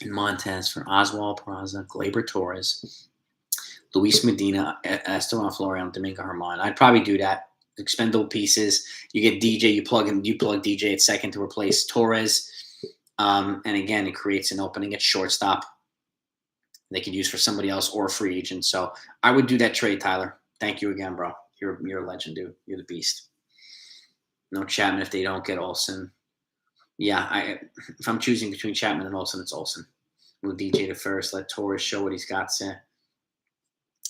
and Montez for Oswald, Peraza, Gleyber Torres, Luis Medina, Esteban Florial, and Domingo Herman. I'd probably do that. Expendable pieces. You get DJ, you plug DJ at second to replace Torres. And again, it creates an opening at shortstop they could use for somebody else or a free agent. So I would do that trade, Tyler. Thank you again, bro. You're a legend, dude. You're the beast. No Chapman if they don't get Olsen. Yeah, if I'm choosing between Chapman and Olsen, it's Olsen. Move DJ to first. Let Torres show what he's got.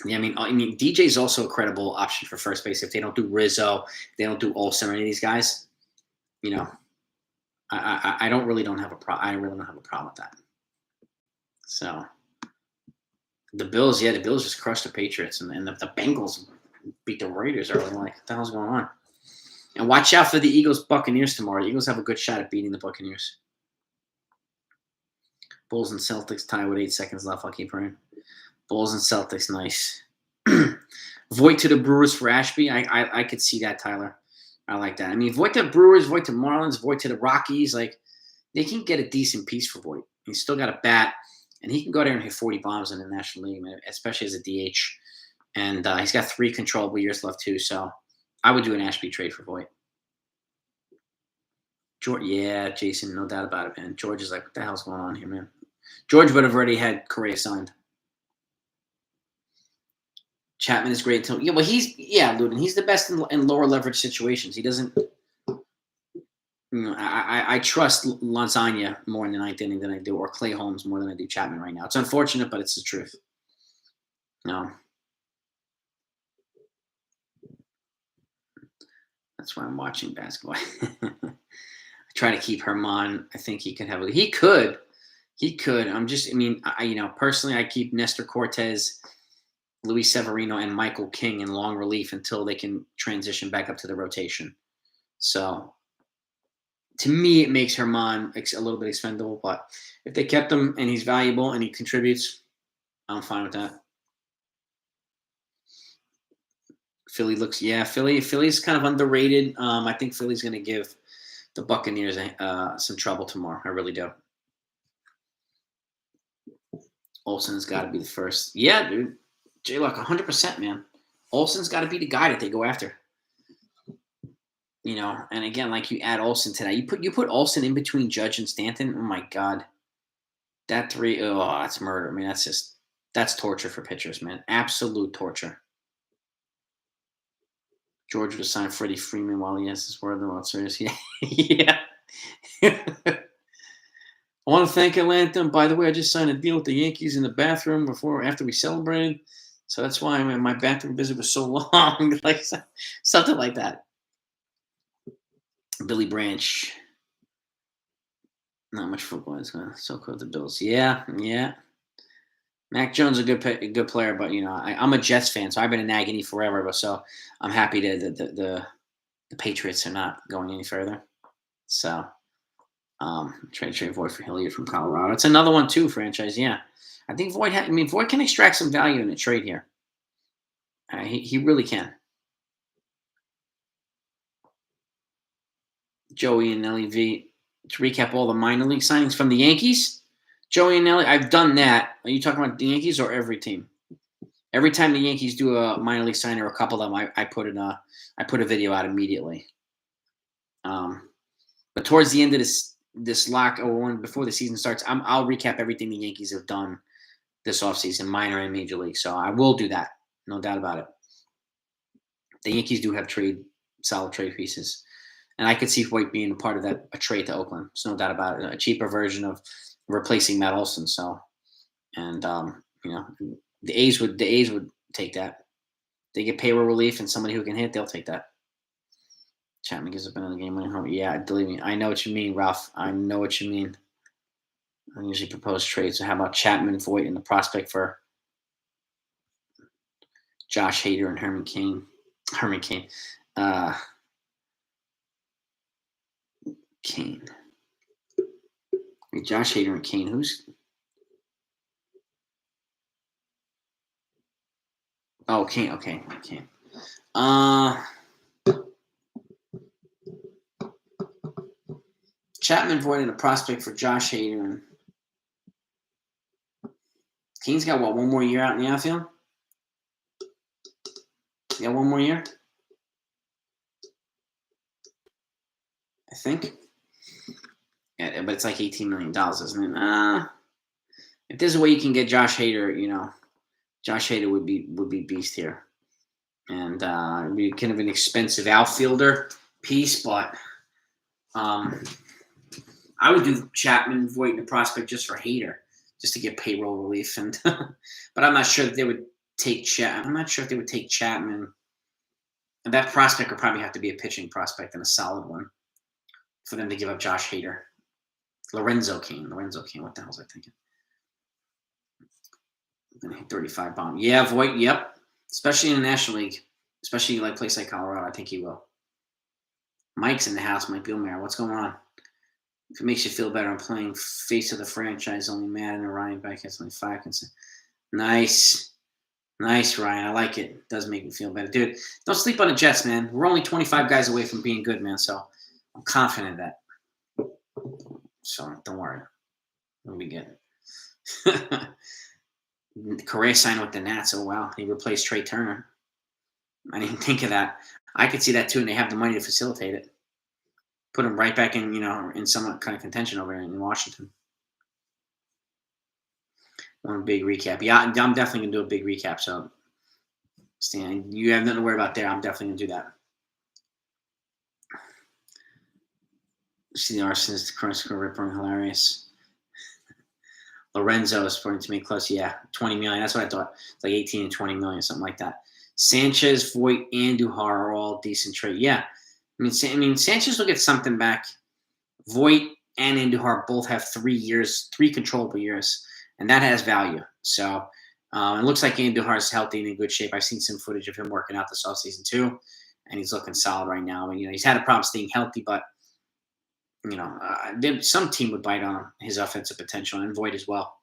Yeah, I mean, DJ is also a credible option for first base. If they don't do Rizzo, they don't do Olsen or any of these guys. I really don't have a problem with that. So the Bills, the Bills just crushed the Patriots, and the Bengals beat the Raiders early. What the hell's going on? And watch out for the Eagles-Buccaneers tomorrow. The Eagles have a good shot at beating the Buccaneers. Bulls and Celtics tie with 8 seconds left. I'll keep praying. Bulls and Celtics, nice. Voit to the Brewers for Ashby. I could see that, Tyler. I like that. I mean, Voit to Brewers, Voit to Marlins, Voit to the Rockies. Like, they can get a decent piece for Voit. He's still got a bat, and he can go there and hit 40 bombs in the National League, especially as a DH. And he's got 3 controllable years left, too. So I would do an Ashby trade for Voit. George, yeah, Jason, no doubt about it, man. George is like, what the hell's going on here, man? George would have already had Correa signed. Chapman is great until Luden. He's the best in lower leverage situations. He doesn't. I trust Lasagna more in the 9th inning than I do, or Clay Holmes more than I do Chapman right now. It's unfortunate, but it's the truth. No. That's why I'm watching basketball. I try to keep Herman. I think he could have. He could. Personally, I keep Nestor Cortez, Luis Severino, and Michael King in long relief until they can transition back up to the rotation. So, to me, it makes Herman a little bit expendable. But if they kept him and he's valuable and he contributes, I'm fine with that. Philly's kind of underrated. I think Philly's going to give the Buccaneers some trouble tomorrow. I really do. Olsen's got to be the first. Yeah, dude. J-Lock, 100%, man. Olsen's got to be the guy that they go after. And again, like you add Olsen to that. You put Olsen in between Judge and Stanton. Oh, my God. That 3, that's murder. I mean, that's torture for pitchers, man. Absolute torture. George was signed Freddie Freeman while he has his word in the World Series. Yeah. I want to thank Atlanta. And by the way, I just signed a deal with the Yankees in the bathroom after we celebrated. So that's why my bathroom visit was so long. Like something like that. Billy Branch. Not much football. It's so cool with the Bills. Yeah. Mac Jones is a good player, but I'm a Jets fan, so I've been a Nagy forever. But so I'm happy that the Patriots are not going any further. So trade Voit for Hilliard from Colorado. It's another one too, franchise. Yeah, I think Voit can extract some value in a trade here. He really can. Joey and Nelly V. To recap all the minor league signings from the Yankees. Joey and Nelly, I've done that. Are you talking about the Yankees or every team? Every time the Yankees do a minor league signing or a couple of them, I put a video out immediately. But towards the end of this lock or before the season starts, I'll recap everything the Yankees have done this offseason, minor and major league. So I will do that, no doubt about it. The Yankees do have solid trade pieces, and I could see Voit being a part of that, a trade to Oakland. There's no doubt about it. A cheaper version of replacing Matt Olson. So, and the A's would take that. They get payroll relief and somebody who can hit, they'll take that. Chapman gives up another game winning home. Yeah, believe me, I know what you mean, Ralph. I know what you mean. I usually propose trades. So how about Chapman, Voit, and the prospect for Josh Hader and Herman Cain? Cain. Wait, Josh Hader and Cain. Who's? Oh, Cain. Okay, Cain. Chapman, Voit, and a prospect for Josh Hader. And Cain's got one more year out in the outfield? Yeah, one more year? I think. Yeah, but it's like $18 million, isn't it? If there's a way you can get Josh Hader, Josh Hader would be beast here. And it'd be kind of an expensive outfielder piece, but I would do Chapman, Voit, and the prospect just for Hader, just to get payroll relief. And but I'm not sure that they would take Chapman. I'm not sure if they would take Chapman. And that prospect would probably have to be a pitching prospect and a solid one for them to give up Josh Hader. Lorenzo Cain. What the hell was I thinking? I'm going to hit 35 bomb. Yeah, Voit, yep. Especially in the National League. Especially like place like Colorado. I think he will. Mike's in the house. Mike Bielmeyer. What's going on? If it makes you feel better, I'm playing face of the franchise, only Madden and Ryan back. That's only 5. Nice. Nice, Ryan. I like it. It does make me feel better. Dude, don't sleep on the Jets, man. We're only 25 guys away from being good, man. So I'm confident of that. So don't worry. We'll be good. Correa signed with the Nats. Oh, wow. He replaced Trey Turner. I didn't think of that. I could see that, too, and they have the money to facilitate it. Put him right back in, in some kind of contention over there in Washington. One big recap. Yeah, I'm definitely going to do a big recap. So, Stan, you have nothing to worry about there. I'm definitely going to do that. See the Arsonist, the current score ripping, hilarious. Lorenzo is pointing to me close. Yeah, 20 million. That's what I thought. It's like 18 and 20 million, something like that. Sanchez, Voit, and Duhar are all decent trade. Yeah. I mean, Sanchez will get something back. Voit and Andujar both have 3 years, 3 controllable years, and that has value. So it looks like Andujar is healthy and in good shape. I've seen some footage of him working out this offseason too, and he's looking solid right now. And he's had a problem staying healthy, but some team would bite on his offensive potential, and Voit as well.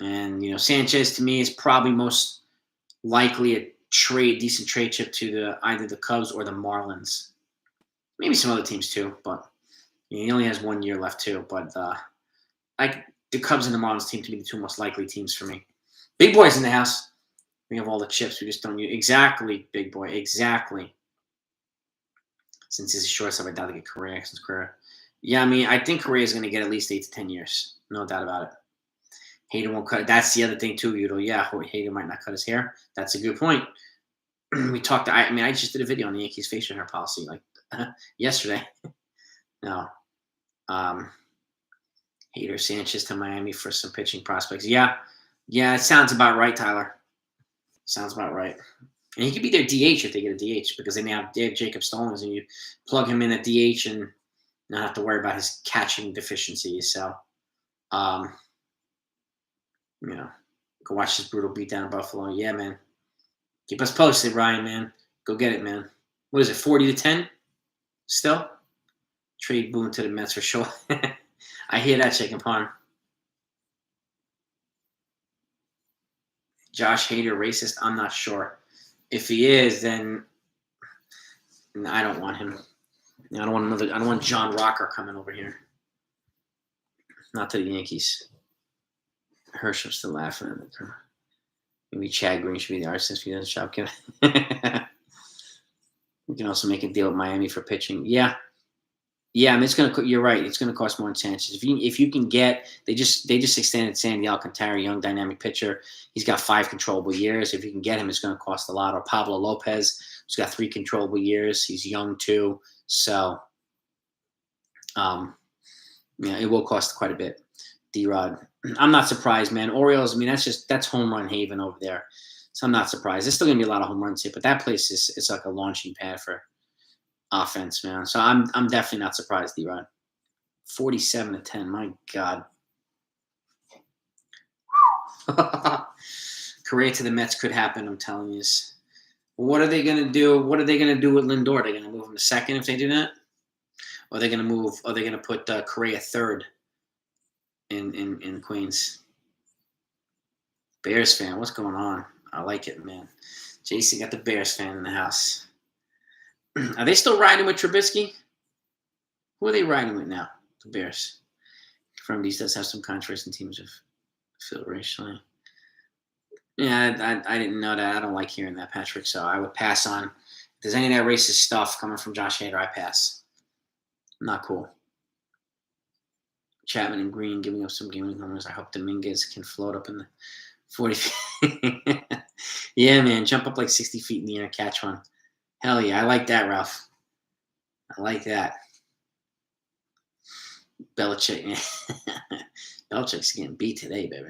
And Sanchez to me is probably most likely a decent trade chip to either the Cubs or the Marlins. Maybe some other teams too, but he only has 1 year left too. But like the Cubs and the Marlins team to be the 2 most likely teams for me. Big boys in the house. We have all the chips. We just don't use exactly, big boy. Exactly. Since he's a shortstop, I doubt they get Correa since Correa. Yeah, I mean, I think Correa is going to get at least 8 to 10 years. No doubt about it. Hayden won't cut. That's the other thing too, Udo. Yeah, Hayden might not cut his hair. That's a good point. We talked. I just did a video on the Yankees facial hair policy like yesterday. No. Hader Sanchez to Miami for some pitching prospects. Yeah, it sounds about right, Tyler. Sounds about right. And he could be their DH if they get a DH because they have Jacob Stallings, and you plug him in at DH and not have to worry about his catching deficiencies. So, go watch this brutal beatdown in Buffalo. Yeah, man. Keep us posted, Ryan, man. Go get it, man. What is it, 40 to 10 still? Trade Boone to the Mets for sure. I hear that, Chicken Pond. Josh Hader, racist? I'm not sure. If he is, then I don't want him. I don't want John Rocker coming over here. Not to the Yankees. Herschel's still laughing at the maybe Chad Green should be the arsonist if he doesn't shop. We can also make a deal with Miami for pitching. Yeah. I mean, you're right. It's gonna cost more than Sanchez. If you can get, they just extended Sandy Alcantara, young dynamic pitcher. He's got 5 controllable years. If you can get him, it's gonna cost a lot. Or Pablo Lopez, who's got 3 controllable years. He's young too, so it will cost quite a bit. D-Rod, I'm not surprised, man. Orioles, I mean, that's home run haven over there, so I'm not surprised. There's still gonna be a lot of home runs here, but that place is like a launching pad for offense, man. So I'm definitely not surprised, D-Rod. 47 to 10, my God. Correa to the Mets could happen, I'm telling you. What are they going to do? What are they going to do with Lindor? Are they going to move him to second if they do that? Or are they going to put Correa third in Queens? Bears fan, what's going on? I like it, man. Jason got the Bears fan in the house. Are they still riding with Trubisky? Who are they riding with now? The Bears. From these does have some controversy in teams of feel racially. Yeah, I didn't know that. I don't like hearing that, Patrick. So I would pass on. If there's any of that racist stuff coming from Josh Hader, I pass. Not cool. Chapman and Green giving up some gaming numbers. I hope Dominguez can float up in the 40 feet. Yeah, man. Jump up like 60 feet in the air, catch one. Hell yeah. I like that, Ralph. I like that. Belichick. Belichick's getting beat today, baby.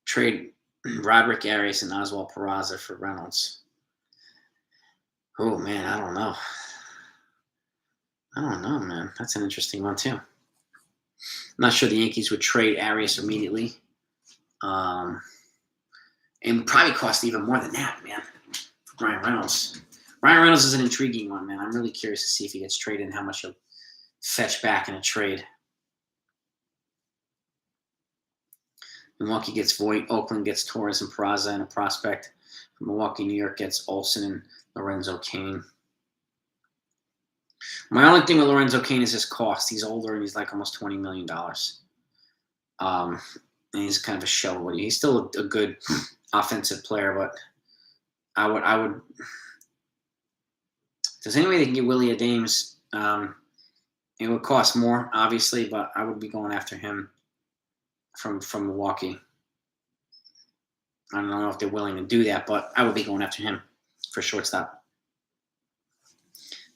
Trade Roderick Arias and Oswald Peraza for Reynolds. Oh, man. I don't know. Man. That's an interesting one, too. I'm not sure the Yankees would trade Arias immediately. And probably cost even more than that, man, for Ryan Reynolds. Ryan Reynolds is an intriguing one, man. I'm really curious to see if he gets traded and how much he'll fetch back in a trade. Milwaukee gets Voit. Oakland gets Torres and Peraza and a prospect. Milwaukee, New York gets Olsen and Lorenzo Cain. My only thing with Lorenzo Cain is his cost. He's older and he's like almost $20 million. And he's kind of a shell. He's still a good offensive player, but I would. If there's any way they can get Willie Adames, it would cost more, obviously, but I would be going after him from Milwaukee. I don't know if they're willing to do that, but I would be going after him for shortstop.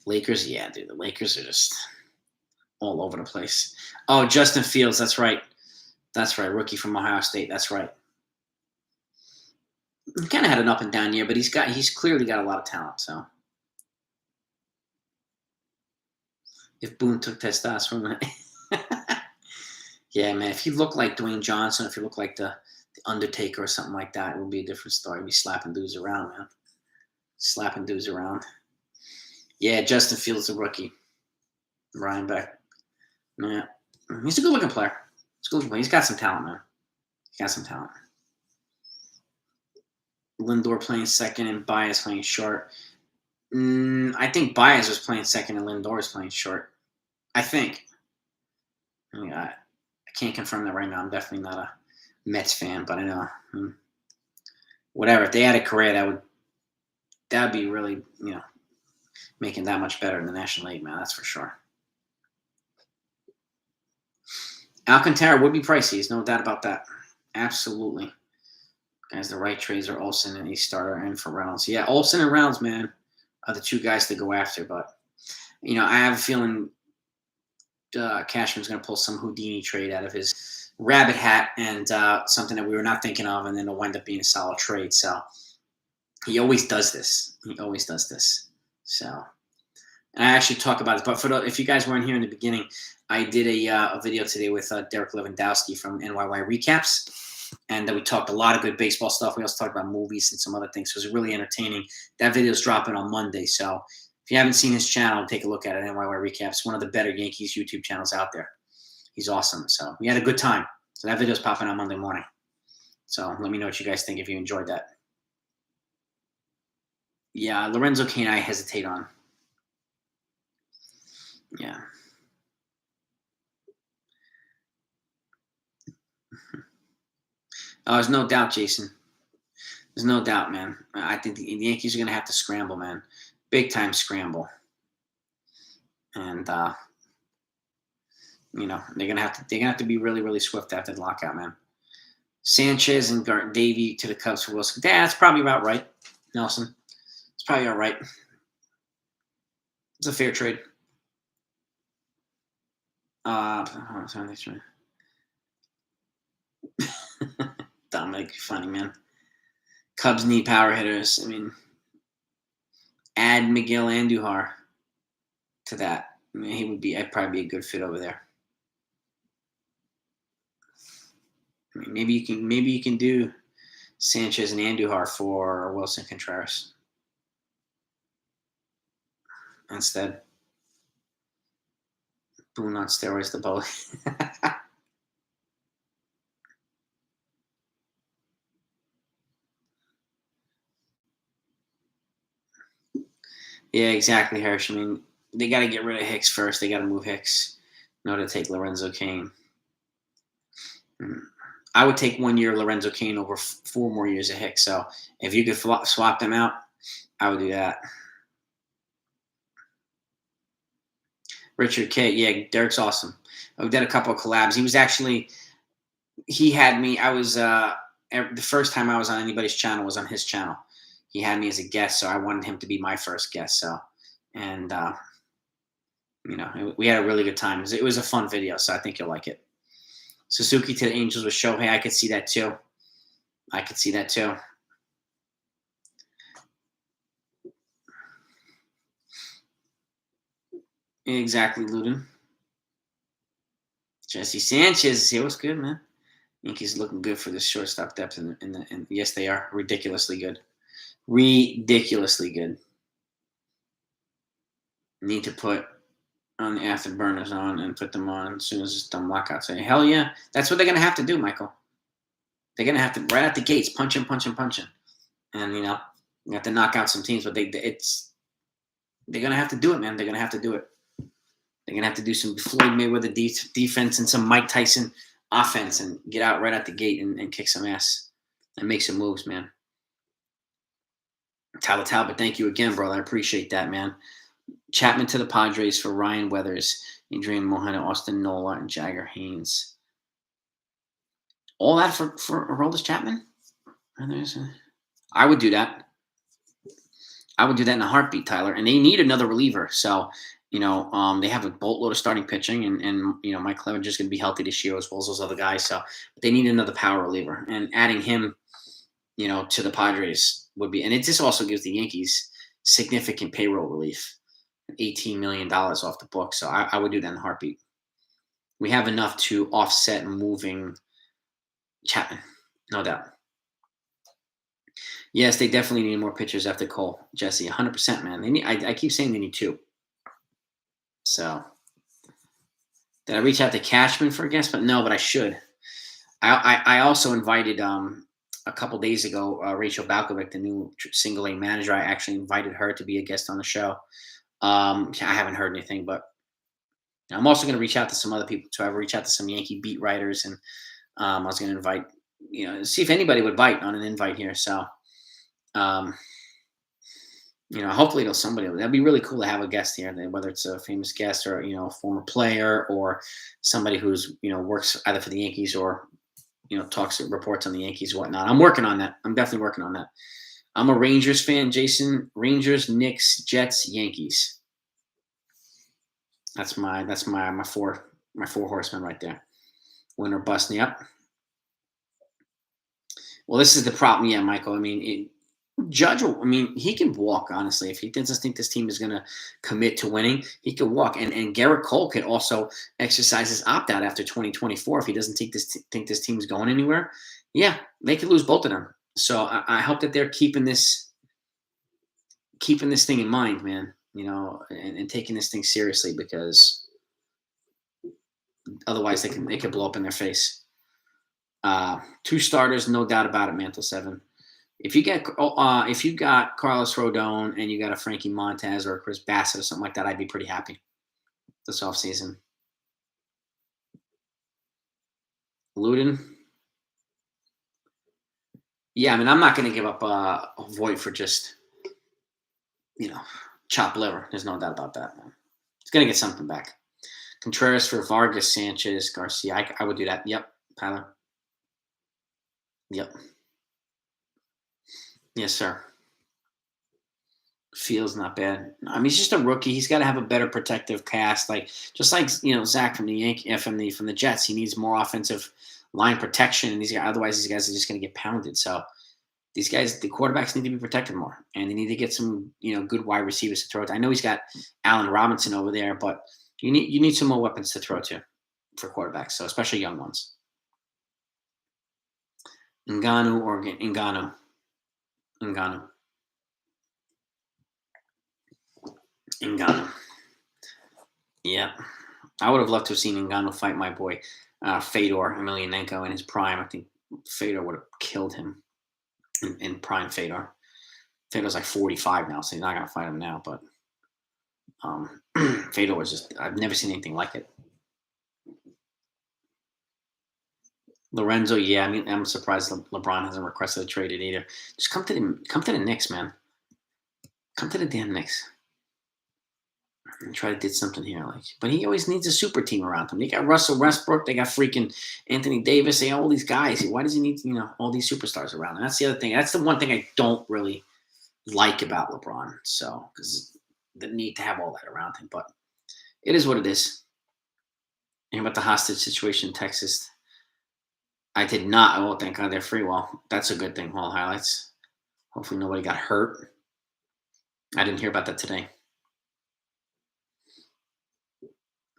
Lakers, yeah, dude. The Lakers are just all over the place. Oh, Justin Fields, that's right. That's right. Rookie from Ohio State. That's right. He kind of had an up and down year, but he's clearly got a lot of talent. So if Boone took testosterone, yeah, man. If he looked like Dwayne Johnson, if he looked like the Undertaker or something like that, it would be a different story. He'd be slapping dudes around, man. Slapping dudes around. Yeah, Justin Fields, a rookie. Ryan Beck. Yeah, he's a good-looking player. He's got some talent, man. He's got some talent. Lindor playing second and Baez playing short. I think Baez was playing second and Lindor was playing short. I think. I can't confirm that right now. I'm definitely not a Mets fan, but I know. Whatever. If they had a career, that would be really, making that much better in the National League, man. That's for sure. Alcantara would be pricey. There's no doubt about that. Absolutely. Guys, the right trades are Olsen and a starter and for Reynolds. Yeah, Olsen and Reynolds, man, are the two guys to go after. But, I have a feeling Cashman's going to pull some Houdini trade out of his rabbit hat and something that we were not thinking of, and then it'll end up being a solid trade. So he always does this. So, and I actually talk about it. But if you guys weren't here in the beginning, I did a video today with Derek Lewandowski from NYY Recaps, and we talked a lot of good baseball stuff. We also talked about movies and some other things. So it was really entertaining. That video is dropping on Monday. So if you haven't seen his channel, take a look at it. NYY Recaps, one of the better Yankees YouTube channels out there. He's awesome. So we had a good time. So that video is popping on Monday morning. So let me know what you guys think if you enjoyed that. Yeah, Lorenzo Cain, I hesitate on. Yeah. Oh, there's no doubt, Jason. There's no doubt, man. I think the Yankees are going to have to scramble, man. Big time scramble. And they're going to have to be really, really swift after the lockout, man. Sanchez and Davey to the Cubs for Wilson. Yeah, that's probably about right, Nelson. It's probably all right. It's a fair trade. Dominic, funny, man. Cubs need power hitters. I mean, add Miguel Andujar to that. I mean, I'd probably be a good fit over there. I mean, maybe you can do Sanchez and Andujar for Wilson Contreras instead. Boone on steroids, the bully. Yeah, exactly, Hirsch. I mean, they got to get rid of Hicks first. They got to move Hicks in order to take Lorenzo Cain. I would take 1 year of Lorenzo Cain over 4 more years of Hicks. So if you could swap them out, I would do that. Richard K. Yeah, Derek's awesome. We did a couple of collabs. He had me. I was the first time I was on anybody's channel was on his channel. He had me as a guest, so I wanted him to be my first guest. So, and we had a really good time. It was a fun video, so I think you'll like it. Suzuki to the Angels with Shohei. I could see that too. Exactly, Ludin. Jesse Sanchez. He was good, man. Yankees looking good for the shortstop depth, and yes, they are ridiculously good. Ridiculously good. Need to put on the afterburners on and put them on as soon as it's done lockout. Say, hell yeah. That's what they're going to have to do, Michael. They're going to have to, right out the gates, punch him. And, you have to knock out some teams, but they're going to have to do it, man. They're going to have to do it. They're going to have to do some Floyd Mayweather defense and some Mike Tyson offense and get out right out the gate and kick some ass and make some moves, man. Tyler Talbot, thank you again, brother. I appreciate that, man. Chapman to the Padres for Ryan Weathers, Adrian Mohana, Austin Nola, and Jagger Haynes. All that for Aroldis Chapman? I would do that. I would do that in a heartbeat, Tyler. And they need another reliever. So, they have a boatload of starting pitching, and Mike Clevenger is going to be healthy this year as well as those other guys. So they need another power reliever. And adding him, to the Padres would be – and it just also gives the Yankees significant payroll relief. $18 million off the book. So I would do that in a heartbeat. We have enough to offset moving Chapman, no doubt. Yes, they definitely need more pitchers after Cole, Jesse. 100%, man. They need. I keep saying they need 2. So did I reach out to Cashman for a guest? But no, but I should. I also invited a couple days ago Rachel Balkovic, the new single A manager. I actually invited her to be a guest on the show. I haven't heard anything, but I'm also going to reach out to some other people too. I've reached out to some Yankee beat writers, and I was going to invite, see if anybody would bite on an invite here. So, hopefully somebody. That'd be really cool to have a guest here, whether it's a famous guest or a former player or somebody who's works either for the Yankees or reports on the Yankees or whatnot. I'm working on that. I'm definitely working on that. I'm a Rangers fan, Jason. Rangers, Knicks, Jets, Yankees. That's my four horsemen right there. Win or bust. Yep. Well, this is the problem, yeah, Michael. I mean, Judge. I mean, he can walk. Honestly, if he doesn't think this team is going to commit to winning, he could walk. And Garrett Cole could also exercise his opt out after 2024 if he doesn't think this team's going anywhere. Yeah, they could lose both of them. So I hope that they're keeping this thing in mind, man, and taking this thing seriously, because otherwise they could blow up in their face. 2 starters, no doubt about it, Mantle 7. If you got Carlos Rodon and you got a Frankie Montez or a Chris Bassett or something like that, I'd be pretty happy this offseason. Luden. Yeah, I mean, I'm not going to give up a Voit for just, chopped liver. There's no doubt about that, man. It's going to get something back. Contreras for Vargas, Sanchez, Garcia. I would do that. Yep, Tyler. Yep. Yes, sir. Feels not bad. I mean, he's just a rookie. He's got to have a better protective cast, just like Zach from the Jets. He needs more offensive line protection, and otherwise these guys are just going to get pounded. So these guys, the quarterbacks, need to be protected more, and they need to get some good wide receivers to throw to. I know he's got Allen Robinson over there, but you need some more weapons to throw to for quarterbacks. So especially young ones. Ngannou or Ngannou. Yeah. I would have loved to have seen Ngannou fight my boy Fedor Emelianenko in his prime. I think Fedor would have killed him in prime Fedor. Fedor's like 45 now, so he's not going to fight him now. But Fedor was just – I've never seen anything like it. Lorenzo, yeah. I mean, I'm surprised LeBron hasn't requested a trade either. Just come to the Knicks, man. Come to the damn Knicks. And try to do something here, but he always needs a super team around him. They got Russell Westbrook, they got freaking Anthony Davis, they got all these guys. Why does he need all these superstars around him? That's the other thing. That's the one thing I don't really like about LeBron. So, because the need to have all that around him, but it is what it is. And about the hostage situation in Texas, I did not. Oh, thank God they're free. Well, that's a good thing. All highlights. Hopefully nobody got hurt. I didn't hear about that today.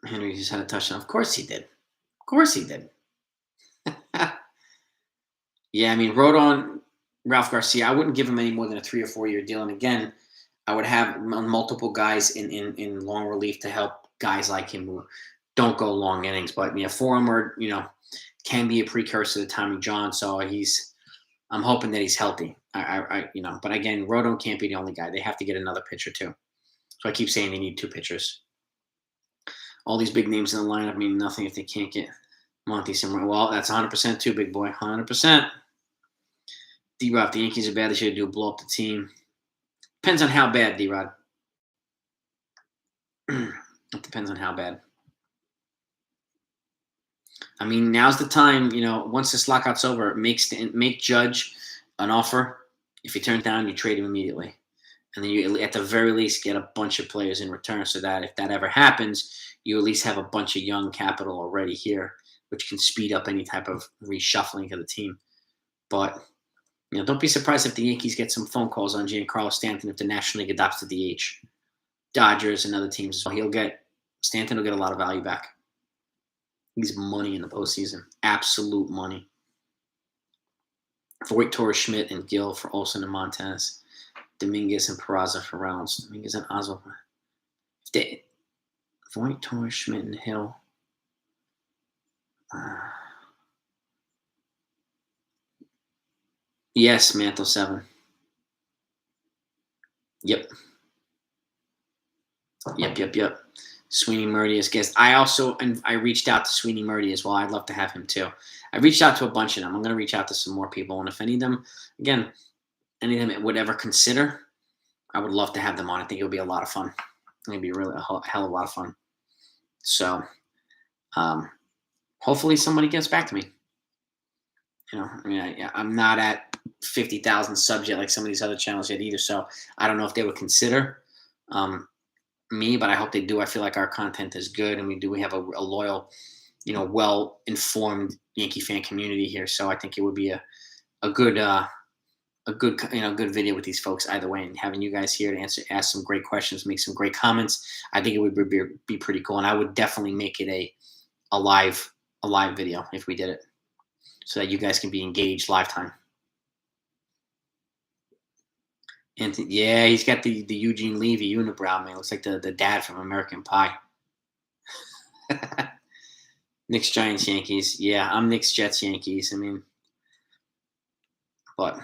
Henry just had a touchdown. Of course he did. Yeah, I mean, Rodon, Ralph Garcia, I wouldn't give him any more than a 3 or 4 year deal. And again, I would have multiple guys in long relief to help guys like him who don't go long innings. But Foreigner, can be a precursor to Tommy John. So I'm hoping that he's healthy. But again, Rodon can't be the only guy. They have to get another pitcher too. So I keep saying they need 2 pitchers. All these big names in the lineup mean nothing if they can't get Monty somewhere. Well, that's 100% too, big boy. 100%. D-Rod, the Yankees are bad. They should blow up the team. Depends on how bad, D-Rod. It depends on how bad. I mean, now's the time, once this lockout's over, make Judge an offer. If you turn it down, you trade him immediately. And then you, at the very least, get a bunch of players in return so that if that ever happens, you at least have a bunch of young capital already here, which can speed up any type of reshuffling of the team. But, don't be surprised if the Yankees get some phone calls on Giancarlo Stanton if the National League adopts the DH. Dodgers and other teams. So Stanton will get a lot of value back. He's money in the postseason. Absolute money. Voit, Torres, Schmidt, and Gill for Olsen and Montez. Dominguez and Peraza for Reynolds. Dominguez and Oswald. Voit, Torres, Schmidt, and Hill. Yes, Mantle 7. Yep. Sweeney Murdy as guest. I reached out to Sweeney Murdy as well. I'd love to have him too. I reached out to a bunch of them. I'm going to reach out to some more people. And if any of them would ever consider, I would love to have them on. I think it would be a lot of fun. It'd be really a hell of a lot of fun. So hopefully somebody gets back to me. I'm not at 50,000 subs yet like some of these other channels yet either. So I don't know if they would consider me, but I hope they do. I feel like our content is good, and we have a loyal, well-informed Yankee fan community here. So I think it would be a good video with these folks either way. And having you guys here to ask some great questions, make some great comments, I think it would be pretty cool. And I would definitely make it a live video if we did it, so that you guys can be engaged live time. And he's got the Eugene Levy unibrow, man. Looks like the dad from American Pie. Knicks, Giants, Yankees. Yeah, I'm Knicks, Jets, Yankees. I mean, but I've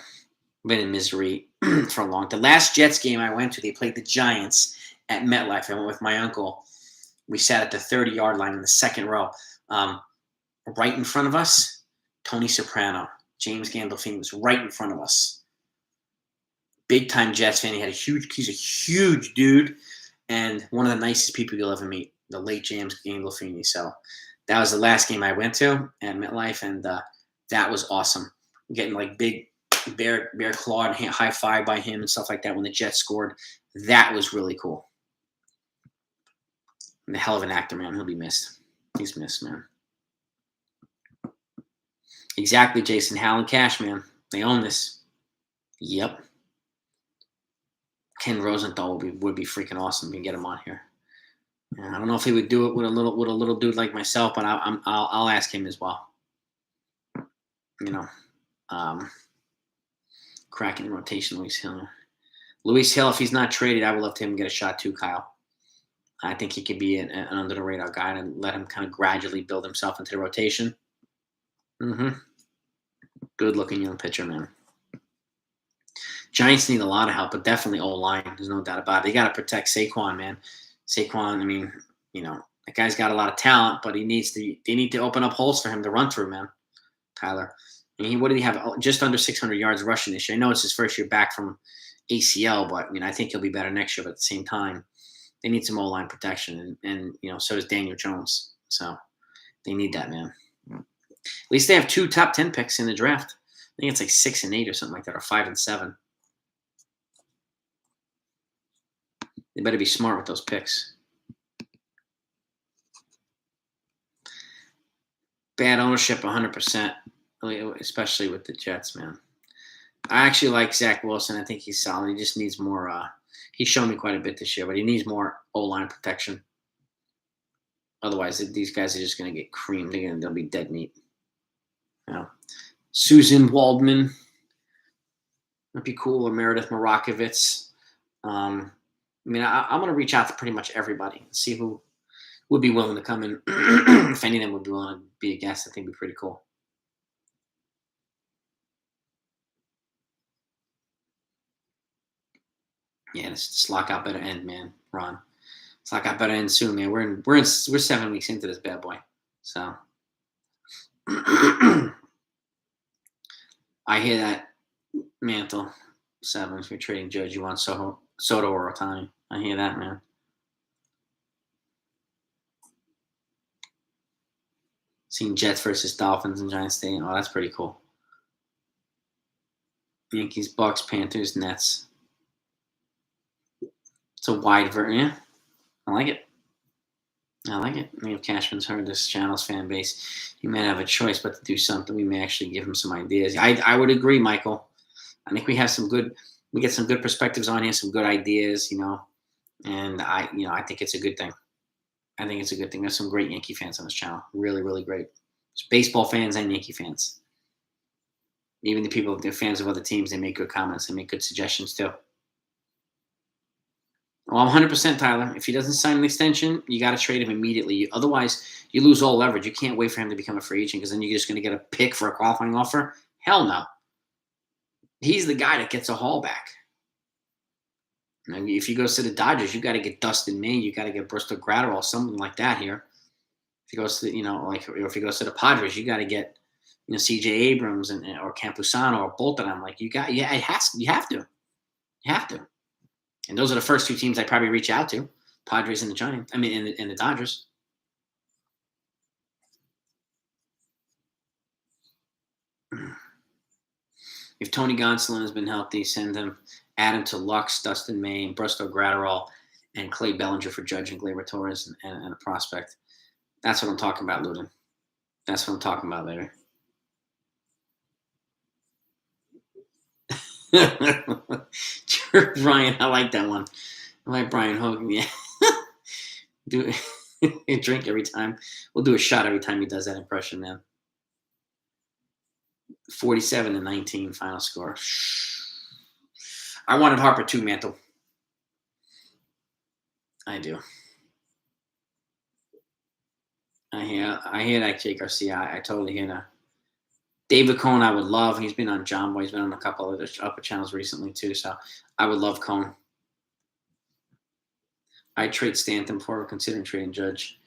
been in misery for a long time. The last Jets game I went to, they played the Giants at MetLife. I went with my uncle. We sat at the 30-yard line in the second row. Right in front of us, Tony Soprano. James Gandolfini was right in front of us. Big-time Jets fan. He's a huge dude, and one of the nicest people you'll ever meet, the late James Gandolfini. So that was the last game I went to at MetLife, and that was awesome. Getting like big bear clawed high five by him and stuff like that when the Jets scored. That was really cool. And a hell of an actor, man. He'll be missed. He's missed, man. Exactly, Jason. Hal and Cash, man. They own this. Yep. Ken Rosenthal would be freaking awesome. We can get him on here. I don't know if he would do it with a little dude like myself, but I'll ask him as well. Cracking rotation, Luis Hill. Luis Hill, if he's not traded, I would love to have him get a shot too, Kyle. I think he could be an under the radar guy and let him kind of gradually build himself into the rotation. Good looking young pitcher, man. Giants need a lot of help, but definitely O-line. There's no doubt about it. They got to protect Saquon, man. Saquon, I mean, that guy's got a lot of talent, but they need to open up holes for him to run through, man. Tyler. I mean, what did he have? Just under 600 yards rushing this year. I know it's his first year back from ACL, but I think he'll be better next year. But at the same time, they need some O-line protection, and so does Daniel Jones. So they need that, man. At least they have 2 top 10 picks in the draft. I think it's like 6 and 8 or something like that, or 5 and 7. They better be smart with those picks. Bad ownership, 100%, especially with the Jets, man. I actually like Zach Wilson. I think he's solid. He just needs more. He's shown me quite a bit this year, but he needs more O-line protection. Otherwise, these guys are just going to get creamed. They'll be dead meat. Susan Waldman. That'd be cool. Or Meredith Morakovitz. I'm going to reach out to pretty much everybody and see who would be willing to come in. If any of them would be willing to be a guest, I think it'd be pretty cool. Yeah, this lockout better end, man. Ron, this lockout better end soon, man. We're 7 weeks into this bad boy, so I hear that, Mantle. 7. If you're trading Judge, you want Soto or Ohtani. I hear that, man. Seeing Jets versus Dolphins in Giants Stadium. Oh, that's pretty cool. Yankees, Bucks, Panthers, Nets. It's a wide version. Yeah, I like it. I like it. I mean, if Cashman's heard this channel's fan base, he may have a choice but to do something. We may actually give him some ideas. I would agree, Michael. I think we get some good perspectives on here, some good ideas, and I think it's a good thing. I think it's a good thing. There's some great Yankee fans on this channel. Really, really great. There's baseball fans and Yankee fans. Even the people, they're fans of other teams, they make good comments. They make good suggestions too. Well, I'm 100%, Tyler. If he doesn't sign an extension, you got to trade him immediately. Otherwise, you lose all leverage. You can't wait for him to become a free agent because then you're just going to get a pick for a qualifying offer. Hell no. He's the guy that gets a haul back. If he goes to the Dodgers, you got to get Dustin May. You got to get Bristol Gratterall, something like that here. If he goes to, or if he goes to the Padres, you got to get, C.J. Abrams or Campusano or both of them. You have to. And those are the first two teams I probably reach out to: Padres and the Giants. And the Dodgers. If Tony Gonsolin has been healthy, add him to Lux, Dustin May, and Bristol Gratterall, and Clay Bellinger for Judge and Gleyber Torres and a prospect. That's what I'm talking about, Ludin. That's what I'm talking about, baby. Brian, I like that one. I like Brian Hogan. Yeah. Do a drink every time. We'll do a shot every time he does that impression, man. 47-19 final score. I wanted Harper too, Mantle. I do. I hear that, Jake Garcia. I totally hear that. David Cohn, I would love. He's been on John Boy. He's been on a couple other upper channels recently too. So I would love Cohn. I'd trade Stanton before considering trading Judge.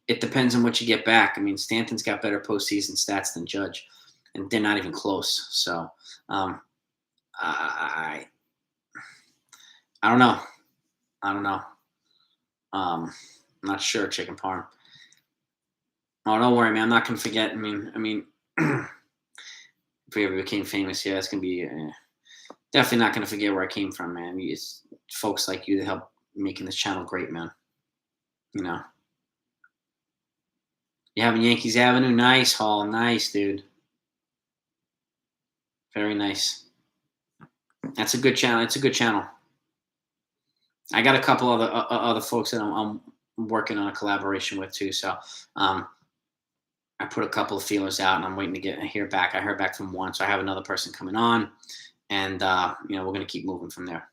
It depends on what you get back. I mean, Stanton's got better postseason stats than Judge, and they're not even close. So I don't know. I'm not sure, Chicken Parm. Oh, don't worry, man. I'm not gonna forget. I mean, if we ever became famous, yeah, it's gonna be definitely not gonna forget where I came from, man. It's folks like you that help making this channel great, man. You have Yankees Avenue, nice Hall, nice, dude. Very nice. That's a good channel. It's a good channel. I got a couple other folks that I'm working on a collaboration with too. So I put a couple of feelers out, and I'm waiting to hear back. I heard back from one, so I have another person coming on, and we're gonna keep moving from there.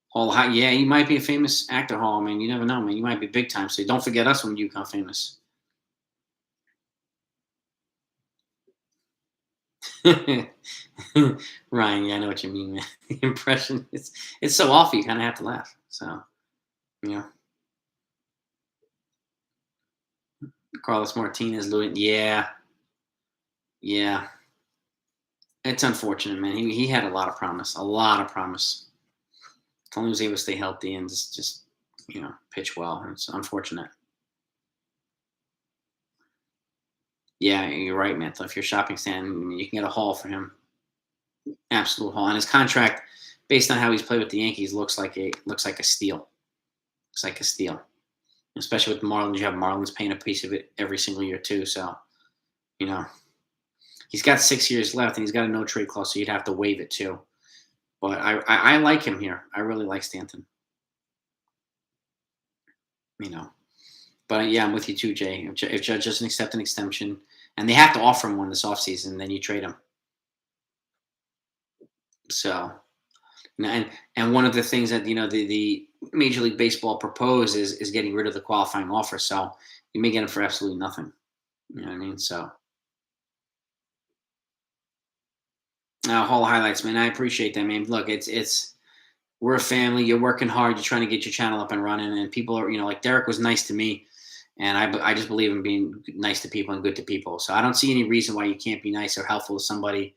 Hall, yeah, you might be a famous actor, Hall. Man, you never know, man. You might be big time. So don't forget us when you become famous. Ryan, yeah, I know what you mean, man. The impression, it's so awful, you kind of have to laugh. So, Carlos Martinez, Louis, yeah. It's unfortunate, man. He had a lot of promise. If only he was able to stay healthy and just pitch well. It's unfortunate. Yeah, you're right, man. If you're a shopping stand, you can get a haul for him. Absolute haul. And his contract, based on how he's played with the Yankees, looks like a steal. Looks like a steal. Especially with the Marlins, you have Marlins paying a piece of it every single year too. So, he's got 6 years left, and he's got a no trade clause, so you'd have to waive it too. But I like him here. I really like Stanton. But yeah, I'm with you too, Jay. If Judge doesn't accept an extension, and they have to offer him one this offseason, then you trade him. So, and one of the things that the Major League Baseball proposed is getting rid of the qualifying offer. So you may get him for absolutely nothing. You know what I mean? So whole highlights, man. I appreciate that, man. Look, it's we're a family. You're working hard. You're trying to get your channel up and running, and people are, like Derek was nice to me, and I just believe in being nice to people and good to people. So I don't see any reason why you can't be nice or helpful to somebody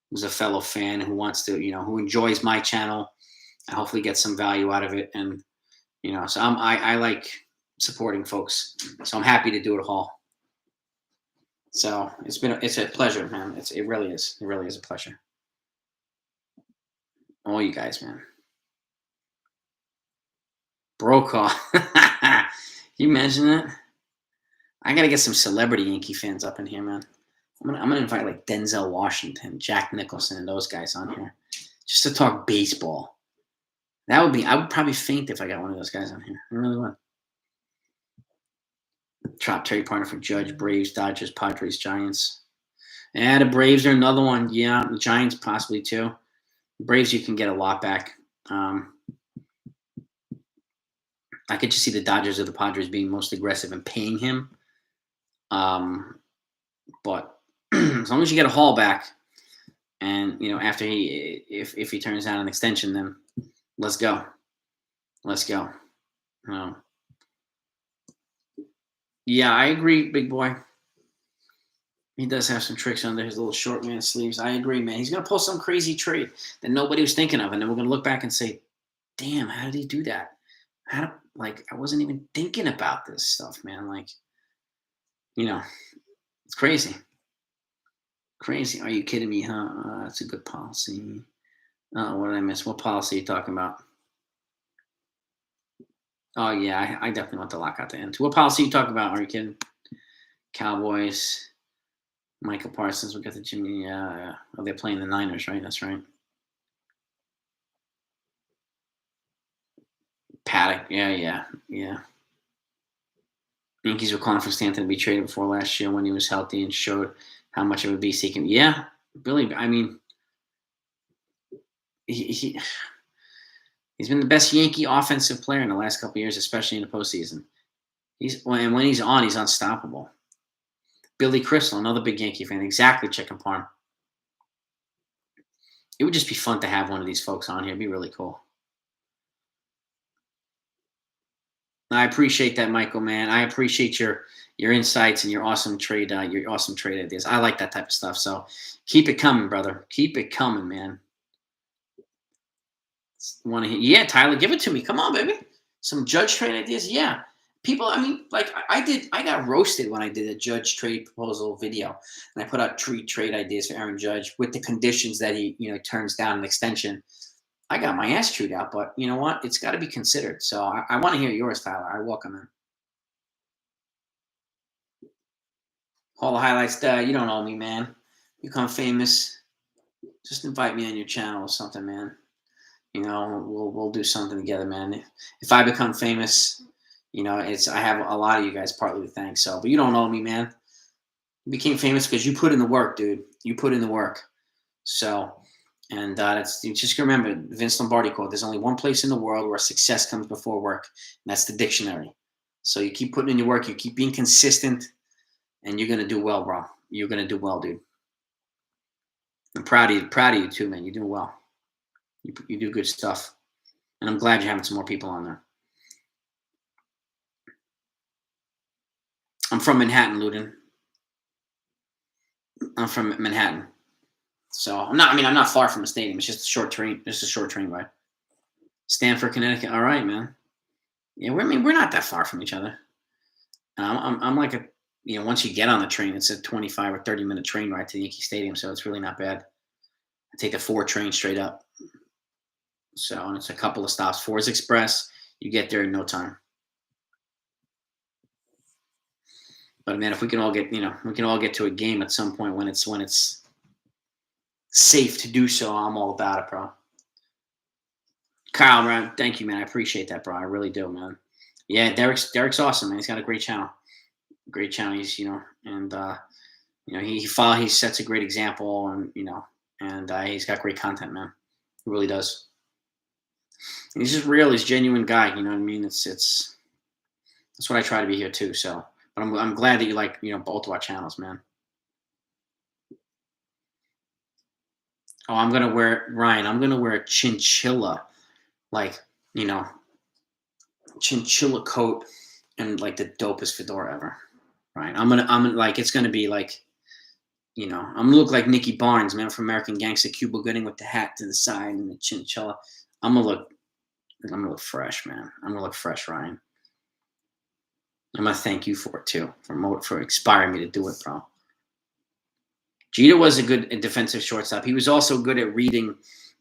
who's a fellow fan who wants to, who enjoys my channel and hopefully gets some value out of it. And so I like supporting folks. So I'm happy to do it all. So it's a pleasure, man. It really is. It really is a pleasure. All you guys, man. Brokaw. Can you imagine that? I gotta get some celebrity Yankee fans up in here, man. I'm gonna invite like Denzel Washington, Jack Nicholson, and those guys on here just to talk baseball. I would probably faint if I got one of those guys on here. I really would. Top trade partner for Judge, Braves, Dodgers, Padres, Giants. And the Braves are another one. Yeah, the Giants possibly too. Braves, you can get a lot back. I could just see the Dodgers or the Padres being most aggressive in paying him. But as long as you get a haul back, and after if he turns down an extension, then let's go. Let's go. Yeah, I agree, big boy. He does have some tricks under his little short man sleeves. I agree, man. He's gonna pull some crazy trade that nobody was thinking of, and then we're gonna look back and say, "Damn, how did he do that? I wasn't even thinking about this stuff, man. It's crazy. Crazy. Are you kidding me, huh? That's a good policy. What did I miss? What policy are you talking about? Oh, yeah, I definitely want the lockout to end. What policy are you talking about? Are you kidding? Cowboys. Michael Parsons. We got the Jimmy. Oh, they're playing the Niners, right? That's right. Paddock. Yeah. Yankees were calling for Stanton to be traded before last year when he was healthy and showed how much it would be seeking. Yeah, Billy. I mean, he's been the best Yankee offensive player in the last couple of years, especially in the postseason. And when he's on, he's unstoppable. Billy Crystal, another big Yankee fan. Exactly, Chicken Parm. It would just be fun to have one of these folks on here. It'd be really cool. I appreciate that, Michael, man. I appreciate your insights and your awesome trade ideas. I like that type of stuff. So keep it coming, brother. Keep it coming, man. Want to hear? Yeah, Tyler, give it to me. Come on, baby. Some Judge trade ideas. Yeah. People, I mean, like I got roasted when I did a Judge trade proposal video, and I put out three trade ideas for Aaron Judge with the conditions that he, turns down an extension. I got my ass chewed out, but you know what? It's got to be considered. So I want to hear yours, Tyler. I welcome it. All the highlights. You don't owe me, man. Become famous. Just invite me on your channel or something, man. We'll do something together, man. If I become famous, I have a lot of you guys partly to thank. So, but you don't owe me, man. You became famous because you put in the work, dude. You put in the work. So, and that's just remember Vince Lombardi quote. There's only one place in the world where success comes before work, and that's the dictionary. So you keep putting in your work. You keep being consistent, and you're gonna do well, bro. You're gonna do well, dude. I'm proud of you too, man. You're doing well. You do good stuff, and I'm glad you're having some more people on there. I'm from Manhattan, Ludin. I'm from Manhattan, so I'm not far from the stadium. It's just a short train. Just a short train ride. Stamford, Connecticut. All right, man. Yeah, we're not that far from each other. I'm like once you get on the train, it's a 25 or 30-minute train ride to the Yankee Stadium, so it's really not bad. I take the 4 train straight up. So, and it's a couple of stops. 4 is express. You get there in no time. But man, if we can all get, to a game at some point when it's safe to do so, I'm all about it, bro. Kyle, man, thank you, man. I appreciate that, bro. I really do, man. Yeah, Derek's awesome, man. He's got a great channel. Great channel. He's, and he sets a great example, and and he's got great content, man. He really does. And he's just real. He's a genuine guy. You know what I mean? It's that's what I try to be here too. So, but I'm glad that you like both of our channels, man. Oh, I'm gonna wear Ryan. I'm gonna wear a chinchilla, like chinchilla coat and like the dopest fedora ever. Right? I'm like it's gonna be like I'm gonna look like Nicky Barnes, man, from American Gangster, Cuba Gooding with the hat to the side and the chinchilla. I'm gonna look fresh, man. I'm gonna look fresh, Ryan. I'm gonna thank you for it too, for inspiring me to do it, bro. Jeter was a good defensive shortstop. He was also good at reading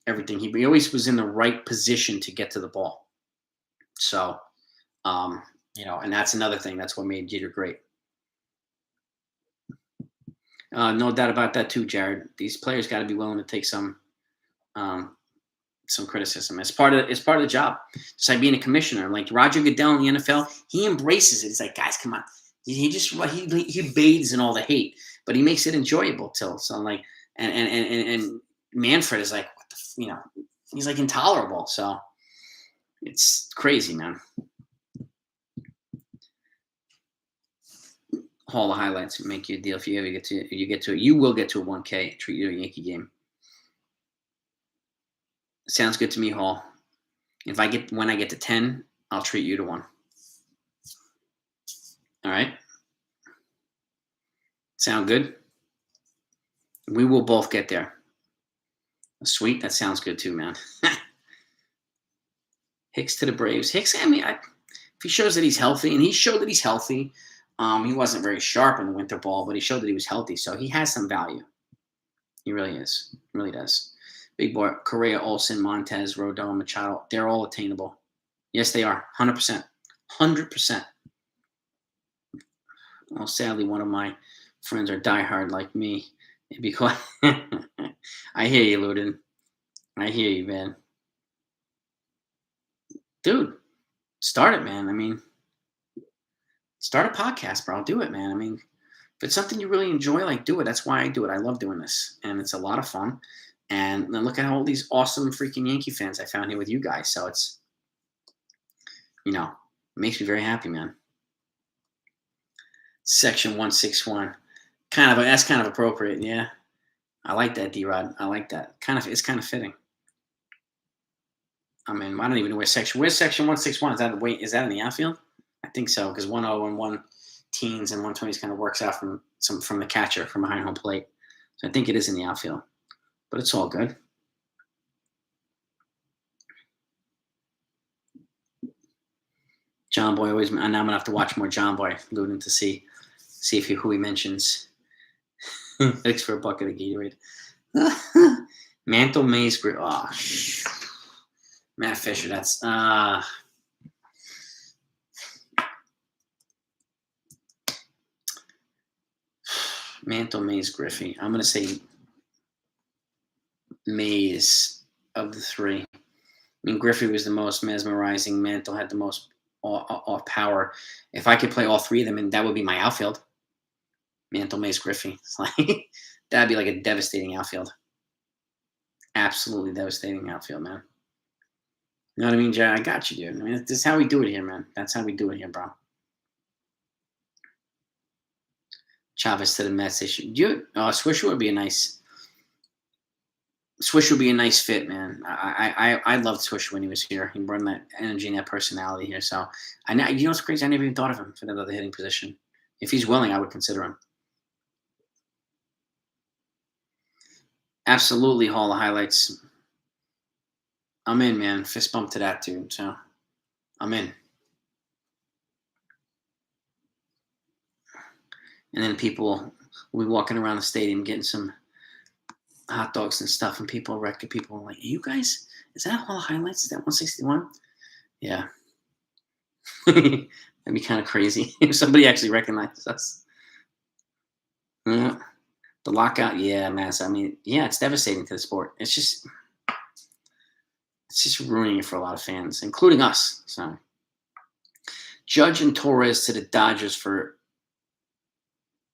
everything. He always was in the right position to get to the ball. So, and that's another thing. That's what made Jeter great. No doubt about that too, Jared. These players got to be willing to take some criticism. It's part of the job. It's like being a commissioner. Like Roger Goodell in the NFL, he embraces it. He's like, guys, come on. He bathes in all the hate, but he makes it enjoyable till. So I'm like, and Manfred is like, what the, he's like intolerable. So it's crazy, man. Hall of Highlights make you a deal if you ever get to it. You will get to a 1K. Treat you to a Yankee game. Sounds good to me, Hall. When I get to 10, I'll treat you to one. All right. Sound good? We will both get there. Sweet. That sounds good too, man. Hicks to the Braves. Hicks, if he shows that he's healthy, and he showed that he's healthy. He wasn't very sharp in the winter ball, but he showed that he was healthy, so he has some value. He really is. He really does. Big boy, Correa, Olsen, Montez, Rodon, Machado, they're all attainable. Yes, they are. 100%. 100%. Well, sadly, one of my friends are diehard like me. Because I hear you, Ludin. I hear you, man. Dude, start it, man. Start a podcast, bro. Do it, man. If it's something you really enjoy, like, do it. That's why I do it. I love doing this, and it's a lot of fun. And then look at all these awesome freaking Yankee fans I found here with you guys. So it's, it makes me very happy, man. Section 161. That's kind of appropriate, yeah. I like that, D-Rod. I like that. It's kind of fitting. I don't even know where's section 161? Is that in the outfield? I think so, because 10 and 1 teens and 120s kind of works out from the catcher from behind home plate. So I think it is in the outfield. But it's all good. John Boy always. And now I'm gonna have to watch more John Boy, Ludin, to see who he mentions. Thanks for a bucket of Gatorade. Mantle Mays. Oh, Matt Fisher. That's Mantle Mays Griffey. I'm gonna say Mays of the three. Griffey was the most mesmerizing. Mantle had the most off power. If I could play all three of them, and that would be my outfield. Mantle, Mays, Griffey. That'd be like a devastating outfield. Absolutely devastating outfield, man. You know what I mean, Jared? I got you, dude. This is how we do it here, man. That's how we do it here, bro. Chavez to the Mets. Swisher would be a nice. Swisher would be a nice fit, man. I loved Swisher when he was here. He brought that energy and that personality here. So what's crazy? I never even thought of him for that other hitting position. If he's willing, I would consider him. Absolutely, Hall of Highlights. I'm in, man. Fist bump to that, dude. So I'm in. And then people will be walking around the stadium getting some hot dogs and stuff, and people are like, hey, you guys, is that Hall of Highlights? Is that 161? Yeah. That'd be kind of crazy if somebody actually recognizes us. Yeah. The lockout, yeah, man. Yeah, it's devastating to the sport. It's just ruining it for a lot of fans, including us. So, Judge and Torres to the Dodgers for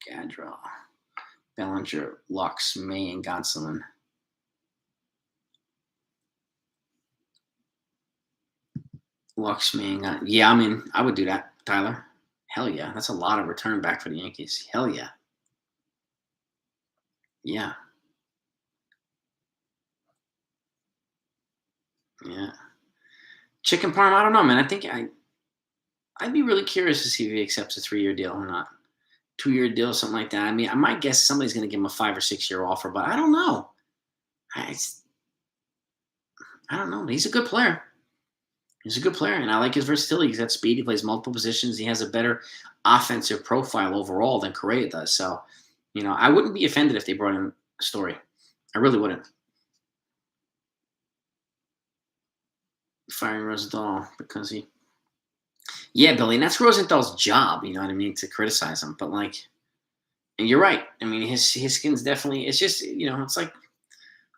Gadra, Bellinger, Lux, May, and Gonsolin. Luxman. Yeah, I mean, I would do that, Tyler. Hell yeah. That's a lot of return back for the Yankees. Hell yeah. Yeah. Yeah. Chicken Parm, I don't know, man. I'd be really curious to see if he accepts a 3-year deal or not. 2-year deal, something like that. I mean, I might guess somebody's going to give him a 5 or 6-year offer, but I don't know. I, I don't know. He's a good player. He's a good player, and I like his versatility. He's got speed. He plays multiple positions. He has a better offensive profile overall than Correa does. So, I wouldn't be offended if they brought in a Story. I really wouldn't. Firing Rosenthal because he. Yeah, Billy, and that's Rosenthal's job. You know what I mean, to criticize him. But and you're right. I mean, his skin's definitely. It's just it's like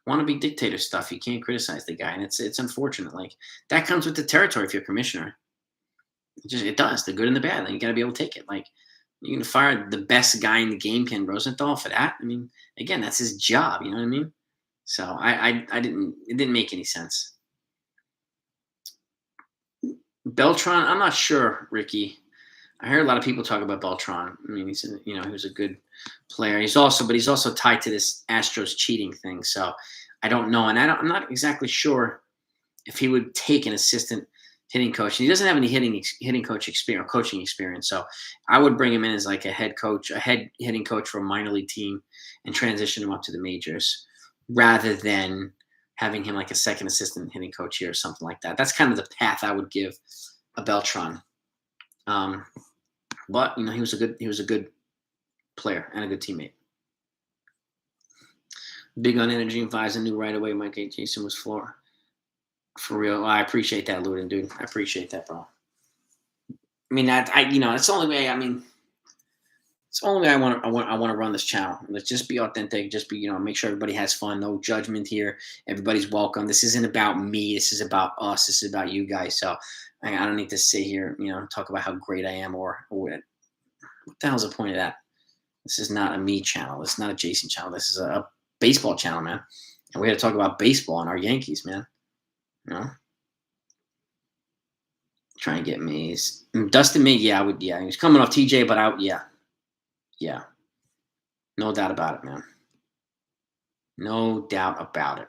wannabe dictator stuff. You can't criticize the guy, and it's unfortunate. Like that comes with the territory if you're a commissioner. It does the good and the bad. Like, you got to be able to take it. Like you can fire the best guy in the game, Ken Rosenthal, for that. I mean, again, that's his job. You know what I mean? So I didn't. It didn't make any sense. Beltran, I'm not sure, Ricky. I heard a lot of people talk about Beltran. I mean, he was a good player. He's also tied to this Astros cheating thing. So I don't know, and I'm not exactly sure if he would take an assistant hitting coach. And he doesn't have any hitting coach experience, or coaching experience. So I would bring him in as like a head hitting coach for a minor league team, and transition him up to the majors, rather than having him like a second assistant hitting coach here or something like that. That's kind of the path I would give a Beltran. But he was a good player and a good teammate. Big on energy and vibes. I knew right away Mike A. Jason was for real. I appreciate that, Luden, dude. I appreciate that, bro. I mean, that's the only way. I mean, it's the only way I want to run this channel. Let's just be authentic. Just be, make sure everybody has fun. No judgment here. Everybody's welcome. This isn't about me. This is about us. This is about you guys. So I don't need to sit here, talk about how great I am or what the hell's the point of that? This is not a me channel. This is not a Jason channel. This is a baseball channel, man. And we got to talk about baseball and our Yankees, man. Try and get Mays. Dustin May, yeah, I would, yeah. He was coming off TJ, but yeah. No doubt about it, man. No doubt about it.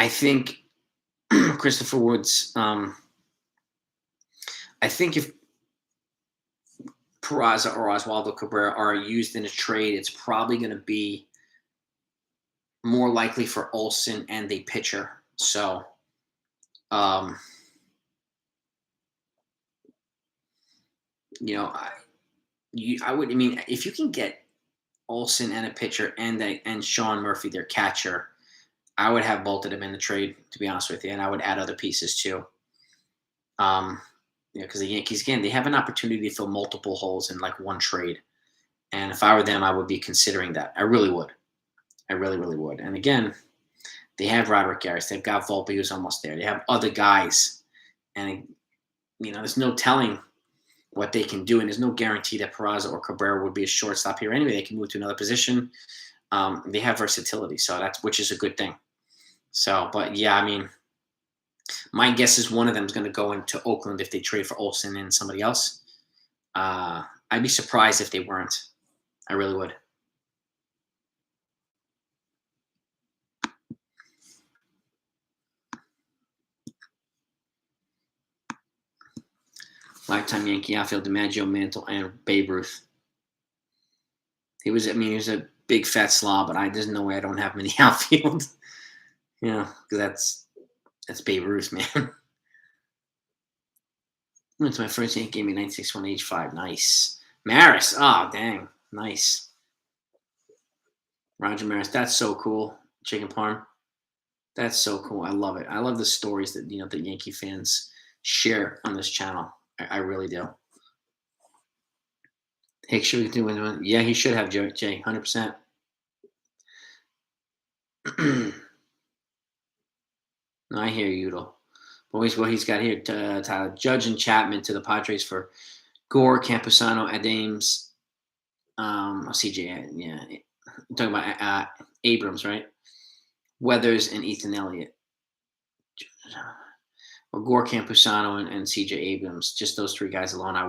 I think Christopher Woods, I think if Peraza or Oswaldo Cabrera are used in a trade, it's probably going to be more likely for Olsen and a pitcher. So, I would. I mean, if you can get Olsen and a pitcher and Sean Murphy, their catcher, I would have both of them in the trade, to be honest with you, and I would add other pieces too. Because the Yankees, again, they have an opportunity to fill multiple holes in like one trade. And if I were them, I would be considering that. I really would. I really, really would. And again, they have Roderick Garris. They've got Volpe, who's almost there. They have other guys. And, there's no telling what they can do. And there's no guarantee that Peraza or Cabrera would be a shortstop here anyway. They can move to another position. They have versatility, which is a good thing. So, but yeah, I mean, my guess is one of them is going to go into Oakland if they trade for Olsen and somebody else. I'd be surprised if they weren't. I really would. Lifetime Yankee outfield, DiMaggio, Mantle, and Babe Ruth. He was a big fat slob, but there's no way I don't have him in the outfield. Because that's Babe Ruth, man. Went to my first Yankee game in 1961, age 5. Nice. Maris. Oh, dang. Nice. Roger Maris. That's so cool. Chicken Parm. That's so cool. I love it. I love the stories that, the Yankee fans share on this channel. I really do. Hey, should we do it? Yeah, he should have, Jay. 100%. No, I hear you, Udall. Boys, what he's got here, Tyler. Judge and Chapman to the Padres for Gore, Campusano, Adams, CJ. Yeah, I'm talking about Abrams, right? Weathers and Ethan Elliott. Or Gore Campusano and CJ Abrams. Just those 3 guys alone, I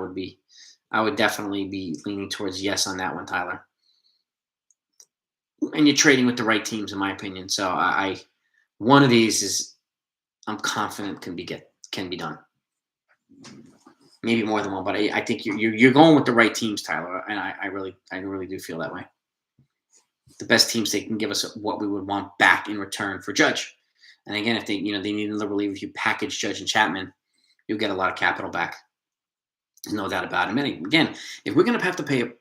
would definitely be leaning towards yes on that one, Tyler. And you're trading with the right teams, in my opinion. So one of these is I'm confident can be done. Maybe more than one, but I think you're going with the right teams, Tyler. And I really do feel that way. The best teams, they can give us what we would want back in return for Judge. And again, if they need another reliever, if you package Judge and Chapman, you'll get a lot of capital back. There's no doubt about it. And again, if we're going to have to pay a